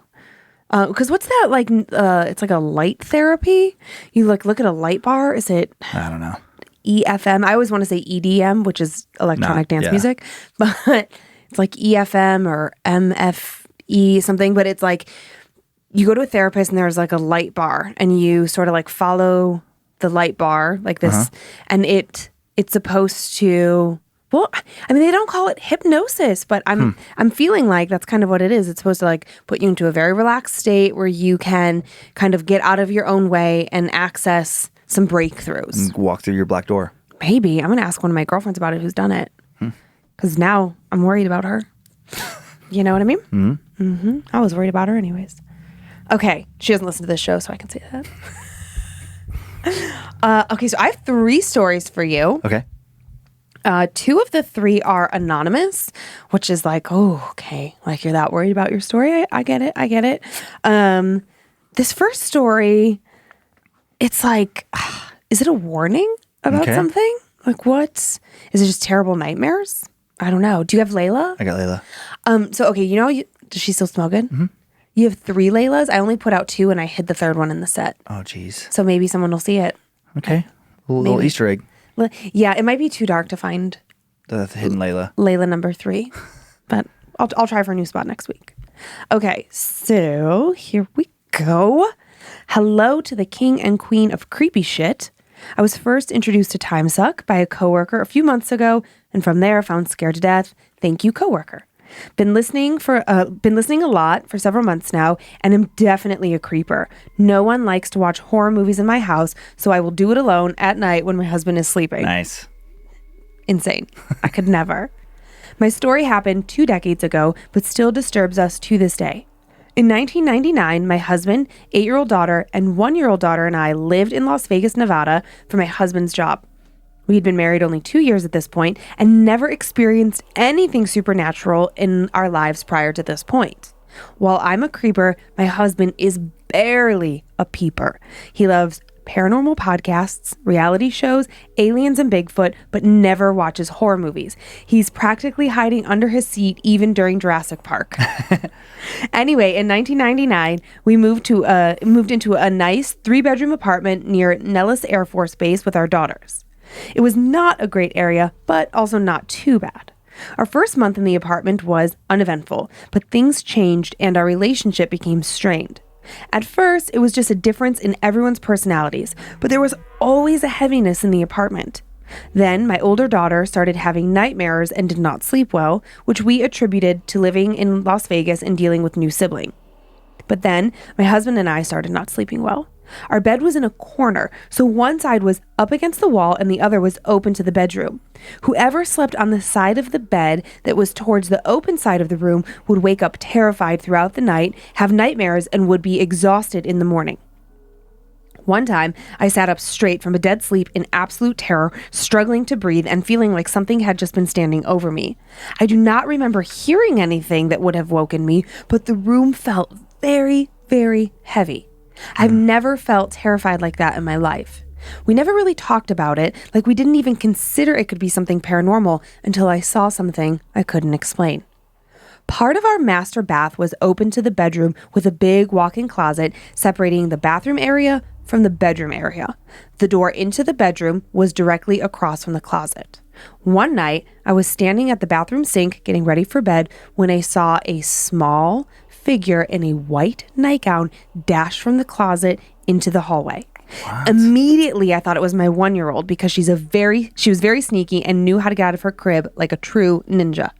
Because what's that like? It's like a light therapy. You look at a light bar. Is it? I don't know. EFM. I always want to say EDM, which is electronic dance music, but it's like EFM or MFE something. But it's like you go to a therapist and there's like a light bar, and you sort of like follow the light bar like this, and it's supposed to. Well, I mean, they don't call it hypnosis, but I'm feeling like that's kind of what it is. It's supposed to like put you into a very relaxed state where you can kind of get out of your own way and access some breakthroughs. And walk through your black door. Maybe. I'm going to ask one of my girlfriends about it who's done it. Because now I'm worried about her. You know what I mean? I was worried about her anyways. Okay. She doesn't listen to this show, so I can say that. Okay, so I have 3 stories for you. Okay. 2 of the 3 are anonymous, which is like, oh, okay. Like, you're that worried about your story? I get it. This first story, it's like, is it a warning about something? Like, what? Is it just terrible nightmares? I don't know. Do you have Layla? I got Layla. So, okay, does she still smell good? Mm-hmm. You have 3 Laylas? I only put out 2 and I hid the 3rd one in the set. Oh, geez. So maybe someone will see it. Okay. A little Easter egg. Yeah, it might be too dark to find the hidden Layla. Layla number 3, but I'll try for a new spot next week. Okay, so here we go. Hello to the king and queen of creepy shit. I was first introduced to Timesuck by a coworker a few months ago, and from there found Scared to Death. Thank you, coworker. Been listening a lot for several months now, and am definitely a creeper. No one likes to watch horror movies in my house, so I will do it alone at night when my husband is sleeping. Nice. Insane. I could never. My story happened 2 decades ago, but still disturbs us to this day. In 1999, my husband, 8-year-old daughter, and 1-year-old daughter and I lived in Las Vegas, Nevada for my husband's job. We had been married only 2 years at this point and never experienced anything supernatural in our lives prior to this point. While I'm a creeper, my husband is barely a peeper. He loves paranormal podcasts, reality shows, aliens, and Bigfoot, but never watches horror movies. He's practically hiding under his seat even during Jurassic Park. Anyway, in 1999, we moved into a nice 3-bedroom apartment near Nellis Air Force Base with our daughters. It was not a great area, but also not too bad. Our first month in the apartment was uneventful, but things changed and our relationship became strained. At first, it was just a difference in everyone's personalities, but there was always a heaviness in the apartment. Then, my older daughter started having nightmares and did not sleep well, which we attributed to living in Las Vegas and dealing with new sibling. But then, my husband and I started not sleeping well. Our bed was in a corner, so one side was up against the wall and the other was open to the bedroom. Whoever slept on the side of the bed that was towards the open side of the room would wake up terrified throughout the night, have nightmares, and would be exhausted in the morning. One time, I sat up straight from a dead sleep in absolute terror, struggling to breathe and feeling like something had just been standing over me. I do not remember hearing anything that would have woken me, but the room felt very, very heavy. I've never felt terrified like that in my life. We never really talked about it, like we didn't even consider it could be something paranormal until I saw something I couldn't explain. Part of our master bath was open to the bedroom with a big walk-in closet separating the bathroom area from the bedroom area. The door into the bedroom was directly across from the closet. One night, I was standing at the bathroom sink getting ready for bed when I saw a small, figure in a white nightgown dash from the closet into the hallway. What? Immediately, I thought it was my 1-year-old because she was very sneaky and knew how to get out of her crib like a true ninja.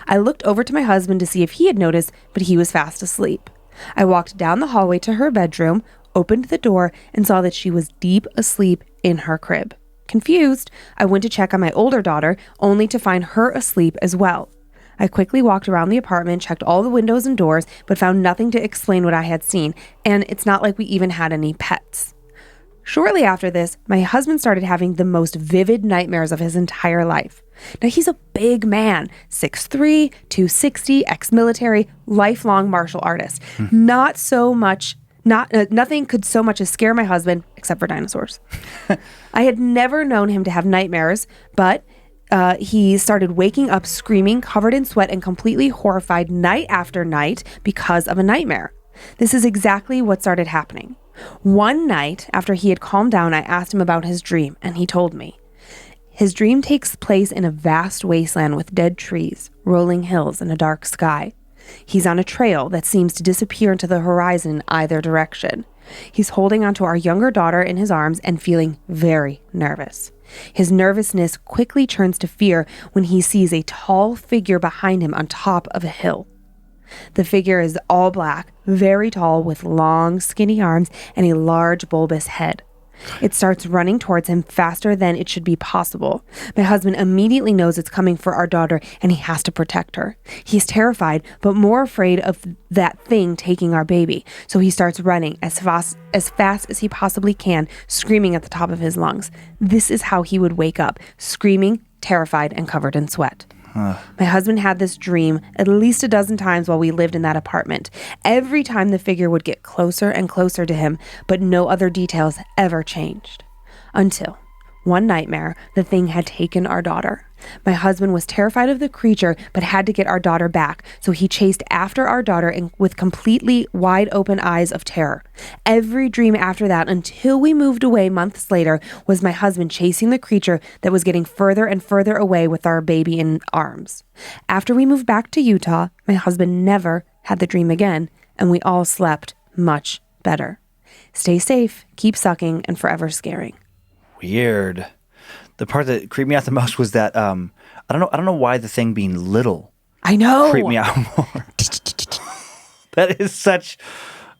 I looked over to my husband to see if he had noticed, but he was fast asleep. I walked down the hallway to her bedroom, opened the door, and saw that she was deep asleep in her crib. Confused, I went to check on my older daughter, only to find her asleep as well. I quickly walked around the apartment, checked all the windows and doors, but found nothing to explain what I had seen, and it's not like we even had any pets. Shortly after this, my husband started having the most vivid nightmares of his entire life. Now, he's a big man, 6'3", 260, ex-military, lifelong martial artist. Nothing could so much as scare my husband, except for dinosaurs. I had never known him to have nightmares, but he started waking up screaming, covered in sweat, and completely horrified night after night because of a nightmare. This is exactly what started happening. One night, after he had calmed down, I asked him about his dream, and he told me. His dream takes place in a vast wasteland with dead trees, rolling hills, and a dark sky. He's on a trail that seems to disappear into the horizon in either direction. He's holding onto our younger daughter in his arms and feeling very nervous. His nervousness quickly turns to fear when he sees a tall figure behind him on top of a hill. The figure is all black, very tall, with long, skinny arms and a large, bulbous head. It starts running towards him faster than it should be possible. My husband immediately knows it's coming for our daughter, and he has to protect her. He's terrified, but more afraid of that thing taking our baby. So he starts running as fast as he possibly can, screaming at the top of his lungs. This is how he would wake up, screaming, terrified, and covered in sweat. My husband had this dream at least a dozen times while we lived in that apartment. Every time the figure would get closer and closer to him, but no other details ever changed. Until one nightmare, the thing had taken our daughter. My husband was terrified of the creature, but had to get our daughter back, so he chased after our daughter with completely wide open eyes of terror. Every dream after that, until we moved away months later, was my husband chasing the creature that was getting further and further away with our baby in arms. After we moved back to Utah, my husband never had the dream again, and we all slept much better. Stay safe, keep sucking, and forever scaring. Weird. The part that creeped me out the most was that I don't know why the thing being little. I know. Creeped me out more. That is such.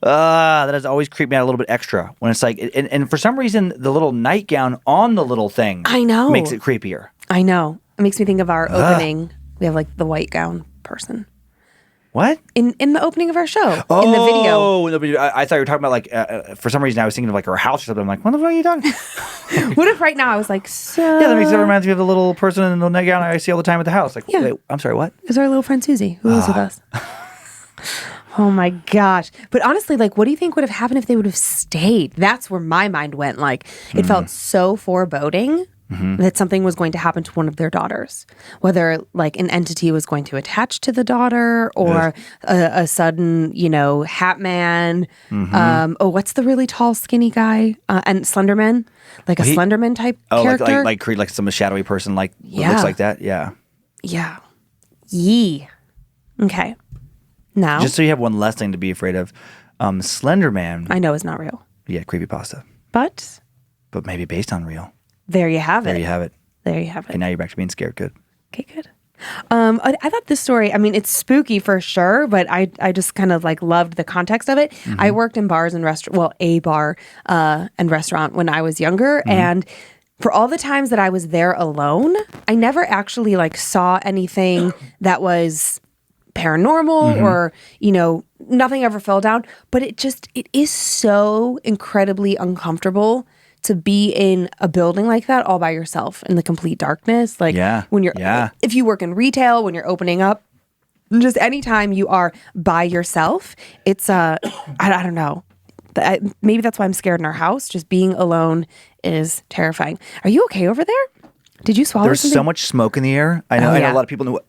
That has always creeped me out a little bit extra when it's like, and for some reason the little nightgown on the little thing. I know. Makes it creepier. I know. It makes me think of our opening. We have like the white gown person. What? In the opening of our show. In the video. Oh, I thought you were talking about like, for some reason I was thinking of like her house or something. I'm like, what the fuck are you talking? What if right now I was like, so. Yeah, that reminds me of the little person in the nightgown I see all the time at the house. Like, wait, I'm sorry, what? It's our little friend Susie, who lives with us. Oh my gosh. But honestly, like, what do you think would have happened if they would have stayed? That's where my mind went. Like, it felt so foreboding. That something was going to happen to one of their daughters, whether like an entity was going to attach to the daughter or a sudden, Hat Man. What's the really tall, skinny guy? And Slenderman, like a Slenderman type character. Like some shadowy person, like looks like that. Yeah. Yeah. Yee. Okay. Now, just so you have one less thing to be afraid of, Slenderman. I know is not real. Yeah, creepypasta. But maybe based on real. There you have it. There you have it. There you have it. Okay, now you're back to being scared. Good. Okay, good. I thought this story, I mean, it's spooky for sure, but I just kind of like loved the context of it. I worked in bars and restaurants, well, a bar and restaurant when I was younger. And for all the times that I was there alone, I never actually like saw anything that was paranormal or, nothing ever fell down. But it is so incredibly uncomfortable to be in a building like that all by yourself in the complete darkness. Like when you're, if you work in retail, when you're opening up, just anytime you are by yourself, it's, I don't know. Maybe that's why I'm scared in our house. Just being alone is terrifying. Are you okay over there? Did you swallow something? There's so much smoke in the air. I know a lot of people know.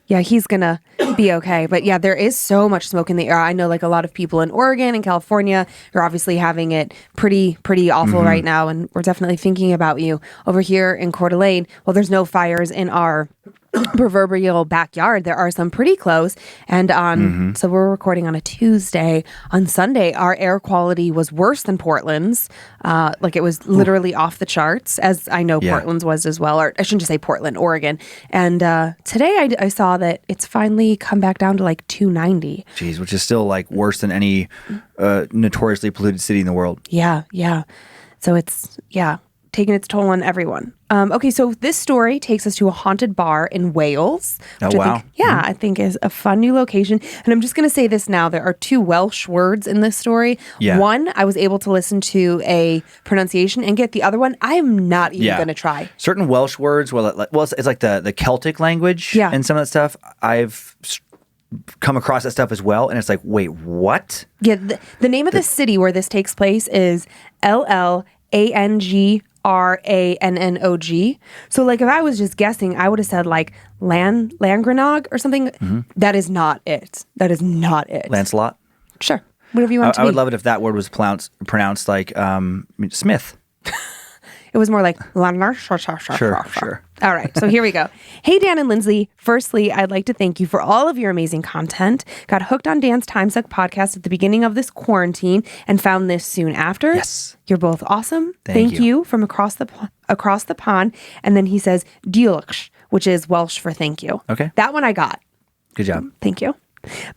Yeah, he's gonna be okay. But yeah, there is so much smoke in the air. I know like a lot of people in Oregon and California are obviously having it pretty awful right now. And we're definitely thinking about you over here in Coeur d'Alene. Well, there's no fires in our proverbial backyard, there are some pretty close. And so we're recording on a Tuesday. On Sunday, our air quality was worse than Portland's. Like it was literally off the charts, as I know Portland's was as well. Or I shouldn't just say Portland, Oregon. And today I saw that it's finally come back down to like 290. Jeez, which is still like worse than any notoriously polluted city in the world. Yeah. So it's, taking its toll on everyone. Okay, so this story takes us to a haunted bar in Wales. Oh, wow. I think is a fun new location. And I'm just going to say this now. There are 2 Welsh words in this story. Yeah. One, I was able to listen to a pronunciation and get the other one. I am not even going to try. Certain Welsh words, it's like the Celtic language and some of that stuff. I've come across that stuff as well. And it's like, wait, what? Yeah, the name of the city where this takes place is Llangrnog. So like if I was just guessing, I would have said like Llangrannog or something. That is not it. Lancelot? Sure. Whatever you want to be. I would love it if that word was pronounced like Smith. It was more like Sure. All right, so here we go. Hey, Dan and Lynze. Firstly, I'd like to thank you for all of your amazing content. Got hooked on Dan's Timesuck podcast at the beginning of this quarantine and found this soon after. Yes. You're both awesome. Thank you from across the pond. And then he says diolch, which is Welsh for thank you. Okay. That one I got. Good job. Thank you.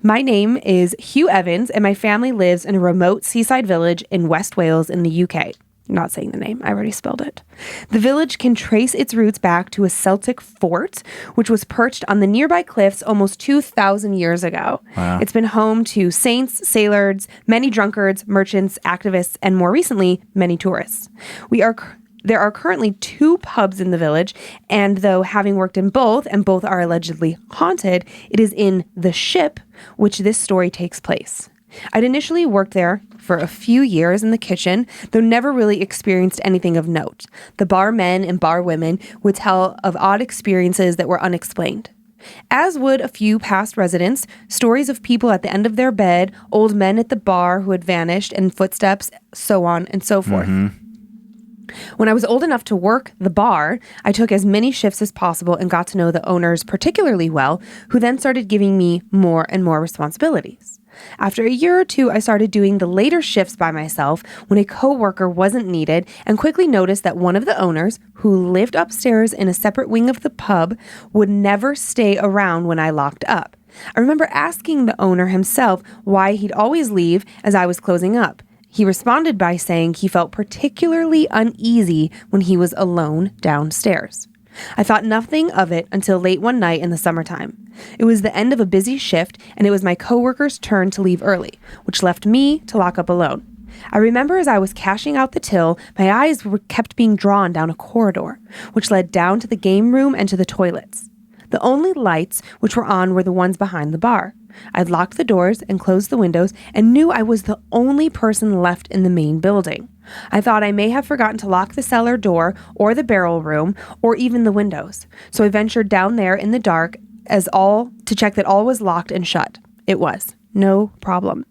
My name is Hugh Evans, and my family lives in a remote seaside village in West Wales in the UK. Not saying the name. I already spelled it. The village can trace its roots back to a Celtic fort, which was perched on the nearby cliffs almost 2,000 years ago. Wow. It's been home to saints, sailors, many drunkards, merchants, activists, and more recently, many tourists. There are currently 2 pubs in the village, and though having worked in both, and both are allegedly haunted, it is in the Ship, which this story takes place. I'd initially worked there for a few years in the kitchen, though never really experienced anything of note. The barmen and barwomen would tell of odd experiences that were unexplained. As would a few past residents, stories of people at the end of their bed, old men at the bar who had vanished, and footsteps, so on and so forth. When I was old enough to work the bar, I took as many shifts as possible and got to know the owners particularly well, who then started giving me more and more responsibilities. After a year or 2, I started doing the later shifts by myself when a coworker wasn't needed, and quickly noticed that one of the owners, who lived upstairs in a separate wing of the pub, would never stay around when I locked up. I remember asking the owner himself why he'd always leave as I was closing up. He responded by saying he felt particularly uneasy when he was alone downstairs. I thought nothing of it until late one night in the summertime. It was the end of a busy shift, and it was my coworker's turn to leave early, which left me to lock up alone. I remember as I was cashing out the till, my eyes kept being drawn down a corridor, which led down to the game room and to the toilets. The only lights which were on were the ones behind the bar. I'd locked the doors and closed the windows and knew I was the only person left in the main building. I thought I may have forgotten to lock the cellar door or the barrel room or even the windows. So I ventured down there in the dark to check that all was locked and shut. It was. No problem.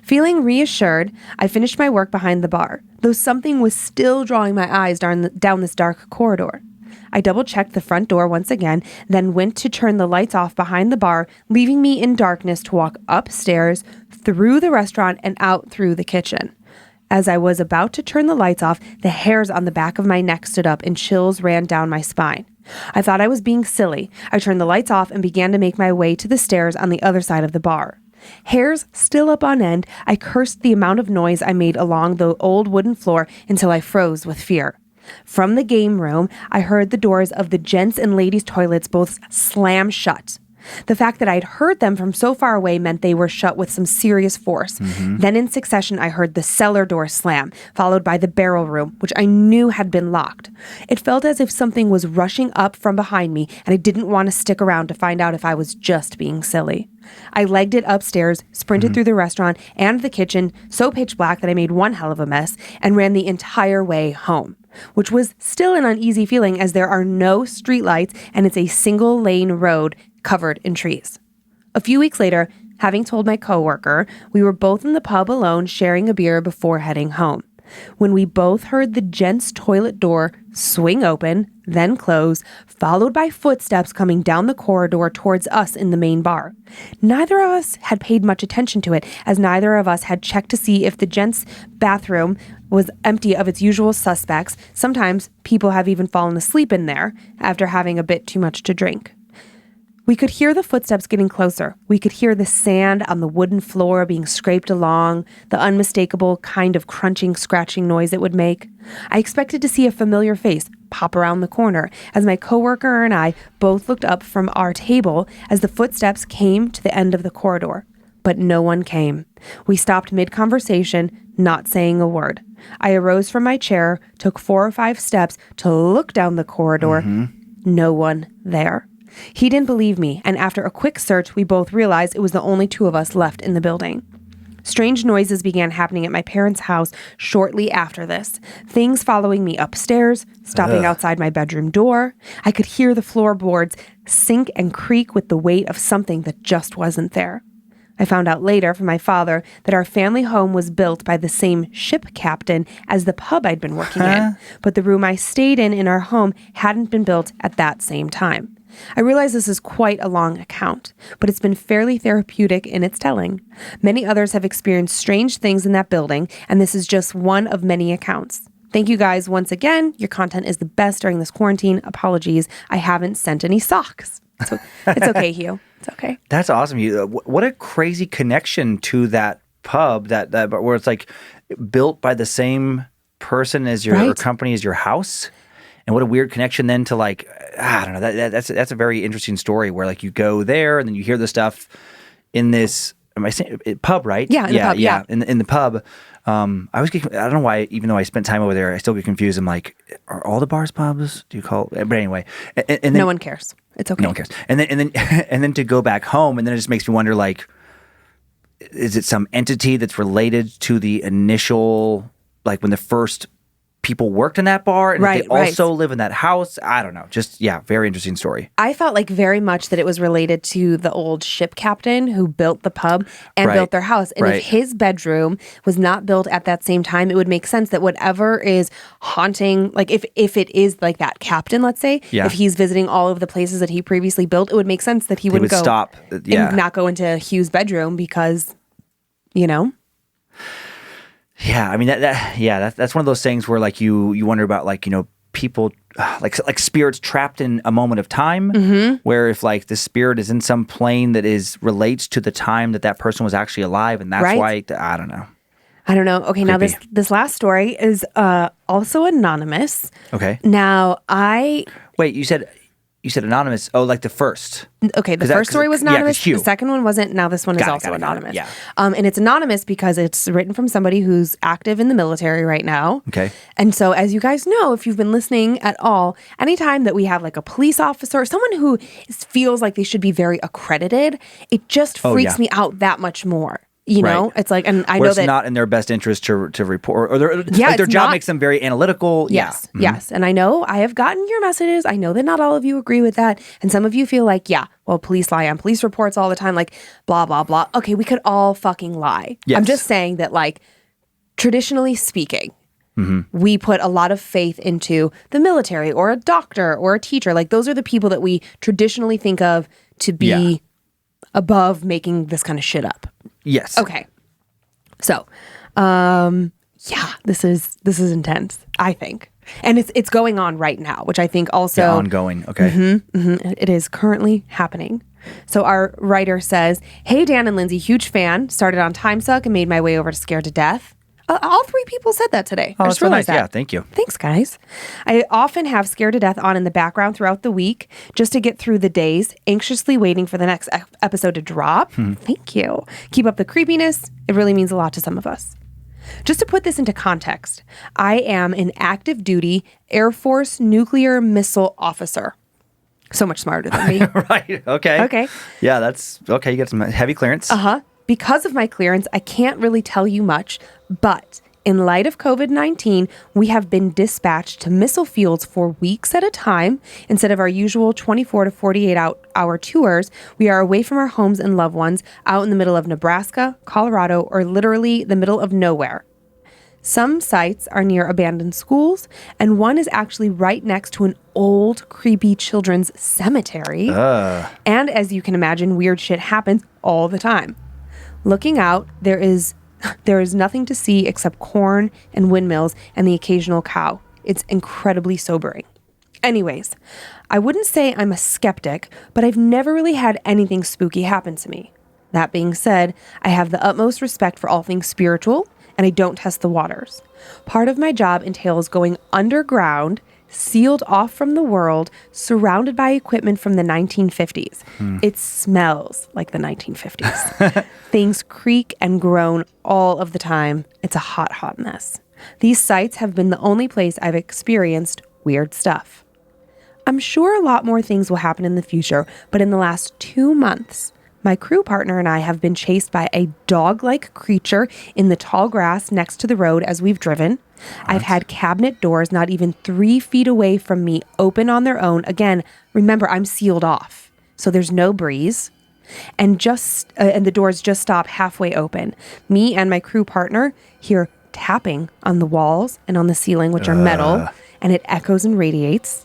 Feeling reassured, I finished my work behind the bar, though something was still drawing my eyes down this dark corridor. I double-checked the front door once again, then went to turn the lights off behind the bar, leaving me in darkness to walk upstairs, through the restaurant, and out through the kitchen. As I was about to turn the lights off, the hairs on the back of my neck stood up and chills ran down my spine. I thought I was being silly. I turned the lights off and began to make my way to the stairs on the other side of the bar. Hairs still up on end, I cursed the amount of noise I made along the old wooden floor until I froze with fear. From the game room, I heard the doors of the gents' and ladies' toilets both slam shut. The fact that I'd heard them from so far away meant they were shut with some serious force. Then in succession, I heard the cellar door slam, followed by the barrel room, which I knew had been locked. It felt as if something was rushing up from behind me, and I didn't want to stick around to find out if I was just being silly. I legged it upstairs, sprinted through the restaurant and the kitchen, so pitch black that I made one hell of a mess, and ran the entire way home, which was still an uneasy feeling as there are no streetlights and it's a single-lane road covered in trees. A few weeks later, having told my coworker, we were both in the pub alone sharing a beer before heading home. when we both heard the gents' toilet door swing open, then close, followed by footsteps coming down the corridor towards us in the main bar. Neither of us had paid much attention to it, as neither of us had checked to see if the gents' bathroom was empty of its usual suspects. Sometimes people have even fallen asleep in there after having a bit too much to drink. We could hear the footsteps getting closer. We could hear the sand on the wooden floor being scraped along, the unmistakable kind of crunching, scratching noise it would make. I expected to see a familiar face pop around the corner as my coworker and I both looked up from our table as the footsteps came to the end of the corridor. But no one came. We stopped mid-conversation, not saying a word. I arose from my chair, took 4 or 5 steps to look down the corridor. No one there. He didn't believe me, and after a quick search, we both realized it was the only 2 of us left in the building. Strange noises began happening at my parents' house shortly after this. Things following me upstairs, stopping outside my bedroom door. I could hear the floorboards sink and creak with the weight of something that just wasn't there. I found out later from my father that our family home was built by the same ship captain as the pub I'd been working in, but the room I stayed in our home hadn't been built at that same time. I realize this is quite a long account, but it's been fairly therapeutic in its telling. Many others have experienced strange things in that building, and this is just one of many accounts. Thank you guys once again. Your content is the best during this quarantine. Apologies, I haven't sent any socks. So it's okay, Hugh. It's okay. That's awesome. What a crazy connection to that pub that where it's like built by the same person as your or company as your house. And what a weird connection then to like, I don't know, that's a very interesting story where like you go there and then you hear the stuff in this, am I saying pub, right? Yeah, in the pub, yeah. In the pub. I don't know why, even though I spent time over there, I still get confused. I'm like, are all the bars pubs? Do you call it? But anyway. And then, no one cares. It's okay. No one cares. And then to go back home, and then it just makes me wonder like, is it some entity that's related to the initial, like when the first people worked in that bar and they also live in that house? I don't know. Just, very interesting story. I felt like very much that it was related to the old ship captain who built the pub and built their house. And if his bedroom was not built at that same time, it would make sense that whatever is haunting, like if it is like that captain, let's say, if he's visiting all of the places that he previously built, it would make sense that he wouldn't go stop and not go into Hugh's bedroom because, you know. Yeah, I mean that's one of those things where like you wonder about like, you know, people like spirits trapped in a moment of time, where if like the spirit is in some plane that relates to the time that person was actually alive, and that's why I don't know. Okay, creepy. Now this last story is also anonymous. Okay. Now wait, you said anonymous. Oh, like the first. Okay, the first story was anonymous. The second one wasn't. Now this one is also anonymous. Yeah. And it's anonymous because it's written from somebody who's active in the military right now. Okay. And so, as you guys know, if you've been listening at all, anytime that we have like a police officer, someone who feels like they should be very accredited, it just freaks me out that much more. You know, it's like, and I know it's that not in their best interest to report, or their job makes them very analytical. Yes, yes. And I know I have gotten your messages. I know that not all of you agree with that. And some of you feel like, well, police lie on police reports all the time, like blah, blah, blah. Okay, we could all fucking lie. Yes. I'm just saying that, like, traditionally speaking, we put a lot of faith into the military or a doctor or a teacher. Like, those are the people that we traditionally think of to be above making this kind of shit up. Yes. Okay. So, this is intense, I think. And it's going on right now, which I think also ongoing. Okay. It is currently happening. So our writer says, "Hey Dan and Lynze, huge fan. Started on Timesuck and made my way over to Scared to Death." All 3 people said that today. Oh, I that's so nice. Yeah, thank you. Thanks, guys. I often have Scared to Death on in the background throughout the week just to get through the days, anxiously waiting for the next episode to drop. Thank you. Keep up the creepiness. It really means a lot to some of us. Just to put this into context, I am an active duty Air Force nuclear missile officer. So much smarter than me. Right. Okay. Yeah, that's okay. You got some heavy clearance. Because of my clearance, I can't really tell you much, but in light of COVID-19, we have been dispatched to missile fields for weeks at a time. Instead of our usual 24 to 48 hour tours, we are away from our homes and loved ones, out in the middle of Nebraska, Colorado, or literally the middle of nowhere. Some sites are near abandoned schools, and one is actually right next to an old, creepy children's cemetery. And as you can imagine, weird shit happens all the time. Looking out, there is nothing to see except corn and windmills and the occasional cow. It's incredibly sobering. Anyways, I wouldn't say I'm a skeptic, but I've never really had anything spooky happen to me. That being said, I have the utmost respect for all things spiritual, and I don't test the waters. Part of my job entails going underground, sealed off from the world, surrounded by equipment from the 1950s. It smells like the 1950s. Things creak and groan all of the time. It's a hot, hot mess. These sites have been the only place I've experienced weird stuff. I'm sure a lot more things will happen in the future, but in the last 2 months, my crew partner and I have been chased by a dog-like creature in the tall grass next to the road as we've driven. I've had cabinet doors not even 3 feet away from me open on their own. Again, remember, I'm sealed off, so there's no breeze. And the doors just stop halfway open. Me and my crew partner hear tapping on the walls and on the ceiling, which are metal, and it echoes and radiates.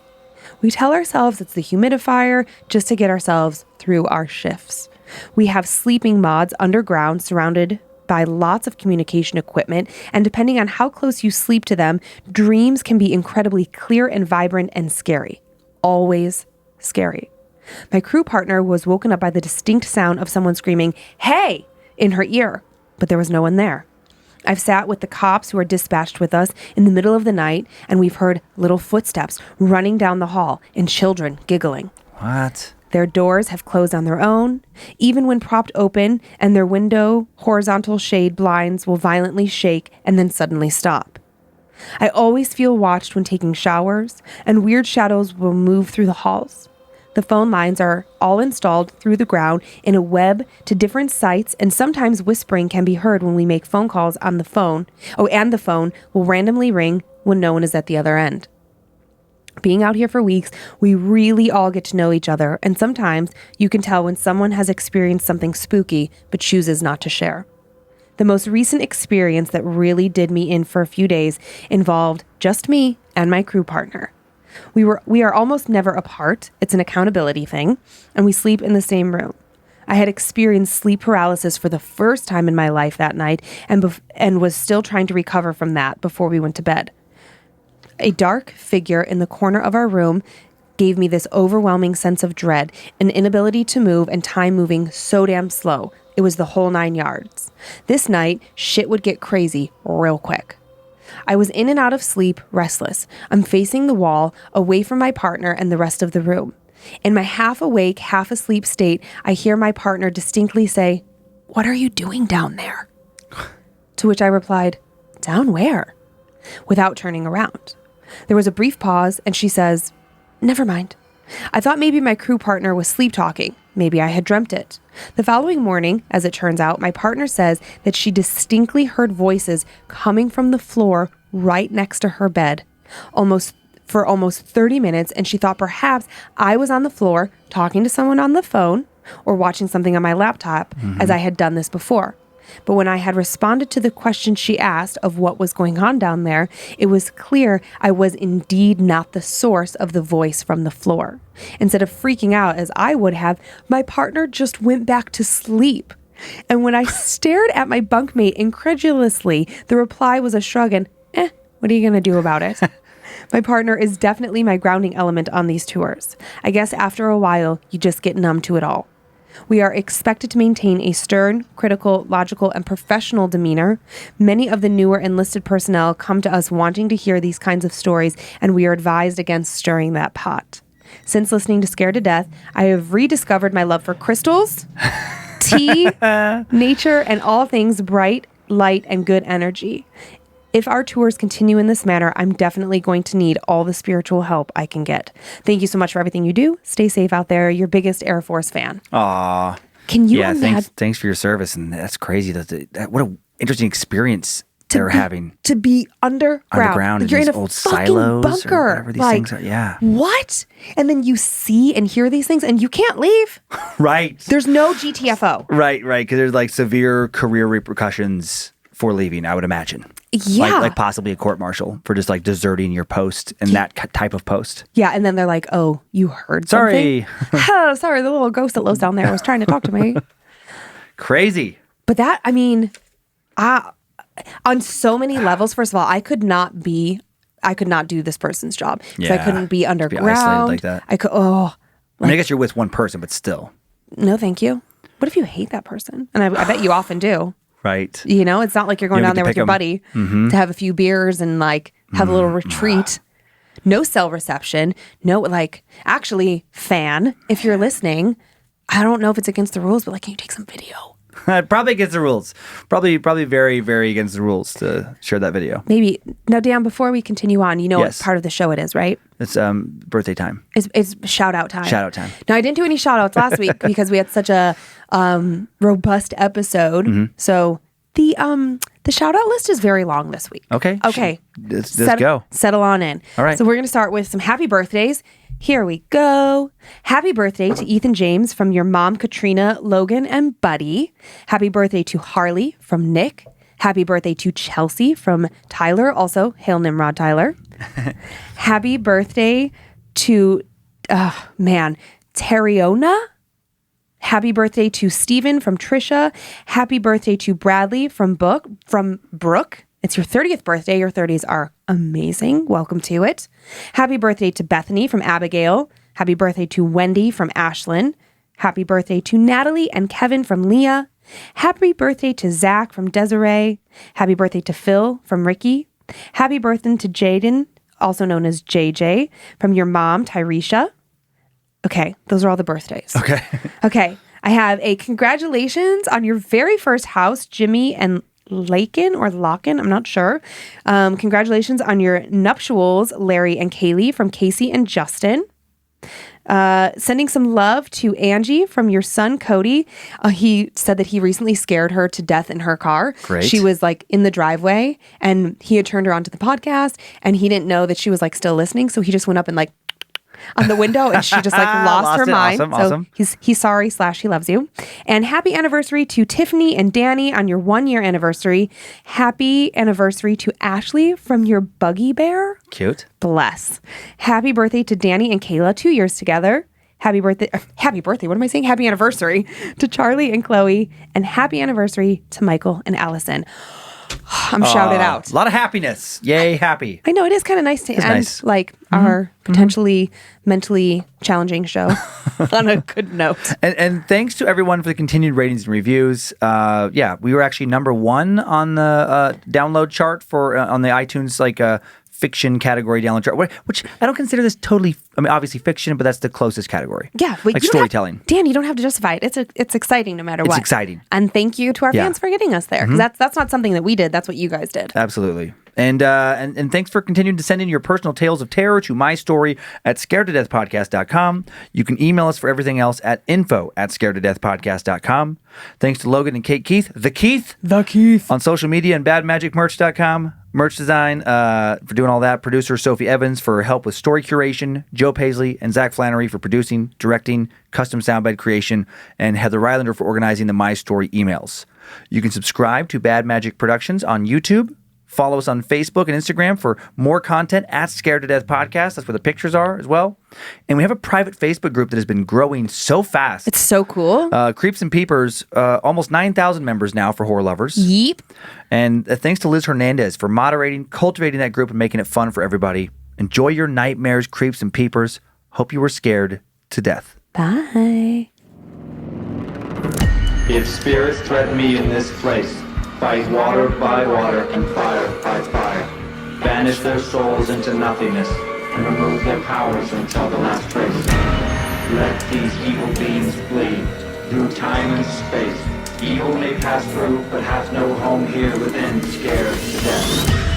We tell ourselves it's the humidifier just to get ourselves through our shifts. We have sleeping mods underground surrounded by lots of communication equipment, and depending on how close you sleep to them, dreams can be incredibly clear and vibrant and scary. Always scary. My crew partner was woken up by the distinct sound of someone screaming, "Hey!" in her ear, but there was no one there. I've sat with the cops who are dispatched with us in the middle of the night, and we've heard little footsteps running down the hall and children giggling. What? Their doors have closed on their own, even when propped open, and their window horizontal shade blinds will violently shake and then suddenly stop. I always feel watched when taking showers, and weird shadows will move through the halls. The phone lines are all installed through the ground in a web to different sites, and sometimes whispering can be heard when we make phone calls on the phone. Oh, and the phone will randomly ring when no one is at the other end. Being out here for weeks, we really all get to know each other, and sometimes you can tell when someone has experienced something spooky but chooses not to share. The most recent experience that really did me in for a few days involved just me and my crew partner. We are almost never apart. It's an accountability thing, and we sleep in the same room. I had experienced sleep paralysis for the first time in my life that night, and was still trying to recover from that before we went to bed. A dark figure in the corner of our room gave me this overwhelming sense of dread, an inability to move, and time moving so damn slow. It was the whole 9 yards. This night, shit would get crazy real quick. I was in and out of sleep, restless. I'm facing the wall, away from my partner and the rest of the room. In my half-awake, half-asleep state, I hear my partner distinctly say, "What are you doing down there?" To which I replied, "Down where?" without turning around. There was a brief pause, and she says, "Never mind." I thought maybe my crew partner was sleep talking. Maybe I had dreamt it. The following morning, as it turns out, my partner says that she distinctly heard voices coming from the floor right next to her bed for almost 30 minutes, and she thought perhaps I was on the floor talking to someone on the phone or watching something on my laptop, as I had done this before. But when I had responded to the question she asked of what was going on down there, it was clear I was indeed not the source of the voice from the floor. Instead of freaking out as I would have, my partner just went back to sleep. And when I stared at my bunkmate incredulously, the reply was a shrug and, what are you going to do about it? My partner is definitely my grounding element on these tours. I guess after a while, you just get numb to it all. We are expected to maintain a stern, critical, logical, and professional demeanor. Many of the newer enlisted personnel come to us wanting to hear these kinds of stories, and we are advised against stirring that pot. Since listening to Scared to Death, I have rediscovered my love for crystals, tea, nature, and all things bright, light, and good energy. If our tours continue in this manner, I'm definitely going to need all the spiritual help I can get. Thank you so much for everything you do. Stay safe out there. Your biggest Air Force fan. Aw. Can you imagine? Thanks for your service. And that's crazy. What an interesting experience they're having. To be underground. You're in in a old fucking silos bunker. Or whatever these things are. Yeah. What? And then you see and hear these things and you can't leave. Right. There's no GTFO. Right. Because there's like severe career repercussions for leaving, I would imagine. Yeah. Like possibly a court-martial for just like deserting your post and that type of post. Yeah, and then they're like, oh, you heard something? Sorry. Oh, sorry, the little ghost that lives down there was trying to talk to me. Crazy. But that, I mean, on so many levels, first of all, I could not do this person's job. Because I couldn't be underground. Be isolated like that. I mean, I guess you're with one person, but still. No, thank you. What if you hate that person? And I bet you often do. Right. You know, it's not like you're going down there with your buddy to have a few beers and like have a little retreat. No cell reception. No, like, actually, fan, if you're listening, I don't know if it's against the rules, but like, can you take some video? Probably against the rules. Probably very, very against the rules to share that video. Maybe. Now, Dan, before we continue on, you know what part of the show it is, right? It's birthday time. It's shout out time. Shout out time. Now, I didn't do any shout outs last week because we had such a robust episode. So the shout out list is very long this week. Okay. Let's go. Settle on in. All right. So we're going to start with some happy birthdays. Here we go. Happy birthday to Ethan James from your mom, Katrina, Logan, and Buddy. Happy birthday to Harley from Nick. Happy birthday to Chelsea from Tyler. Also, hail Nimrod Tyler. Happy birthday to, Terriona. Happy birthday to Steven from Trisha. Happy birthday to Bradley from Brooke. It's your 30th birthday. Your 30s are amazing. Welcome to it. Happy birthday to Bethany from Abigail. Happy birthday to Wendy from Ashlyn. Happy birthday to Natalie and Kevin from Leah. Happy birthday to Zach from Desiree. Happy birthday to Phil from Ricky. Happy birthday to Jaden, also known as JJ, from your mom, Tyresha. Okay, those are all the birthdays. Okay. I have a congratulations on your very first house, Jimmy and Lakin or Locken, I'm not sure. Congratulations on your nuptials, Larry and Kaylee from Casey and Justin. Sending some love to Angie from your son, Cody. He said that he recently scared her to death in her car. Great. She was like in the driveway and he had turned her onto the podcast and he didn't know that she was like still listening. So he just went up and like on the window and she just like lost her mind. Awesome. He's sorry / he loves you. And happy anniversary to Tiffany and Danny on your 1-year anniversary. Happy anniversary to Ashley from your Buggy Bear. Cute. Bless. Happy birthday to Danny and Kayla, 2 years together. Happy birthday. What am I saying? Happy anniversary to Charlie and Chloe, and happy anniversary to Michael and Allison. I'm shouted out. A lot of happiness. Yay, happy. I know, it is kind of nice to end like our potentially mentally challenging show on a good note. And thanks to everyone for the continued ratings and reviews. We were actually number 1 on the download chart for on the iTunes fiction category download chart, which I don't consider this totally, I mean, obviously fiction, but that's the closest category. Yeah. Like storytelling. Dan, you don't have to justify it. It's exciting no matter what. It's exciting. And thank you to our fans for getting us there. Because that's not something that we did. That's what you guys did. Absolutely. And thanks for continuing to send in your personal tales of terror to mystory@scaredtodeathpodcast.com. You can email us for everything else at info@scaredtodeathpodcast.com. Thanks to Logan and Kate Keith, the Keith, on social media and badmagicmerch.com. Merch design for doing all that. Producer Sophie Evans for help with story curation. Joe Paisley and Zach Flannery for producing, directing, custom soundbed creation, and Heather Rylander for organizing the My Story emails. You can subscribe to Bad Magic Productions on YouTube. Follow us on Facebook and Instagram for more content at Scared to Death Podcast. That's where the pictures are as well. And we have a private Facebook group that has been growing so fast. It's so cool. Creeps and Peepers, almost 9,000 members now for horror lovers. Yeep. And thanks to Liz Hernandez for moderating, cultivating that group, and making it fun for everybody. Enjoy your nightmares, Creeps and Peepers. Hope you were scared to death. Bye. If spirits threaten me in this place, fight water by water and fire by fire. Banish their souls into nothingness and remove their powers until the last trace. Let these evil beings flee through time and space. Evil may pass through, but hath no home here within, scared to death.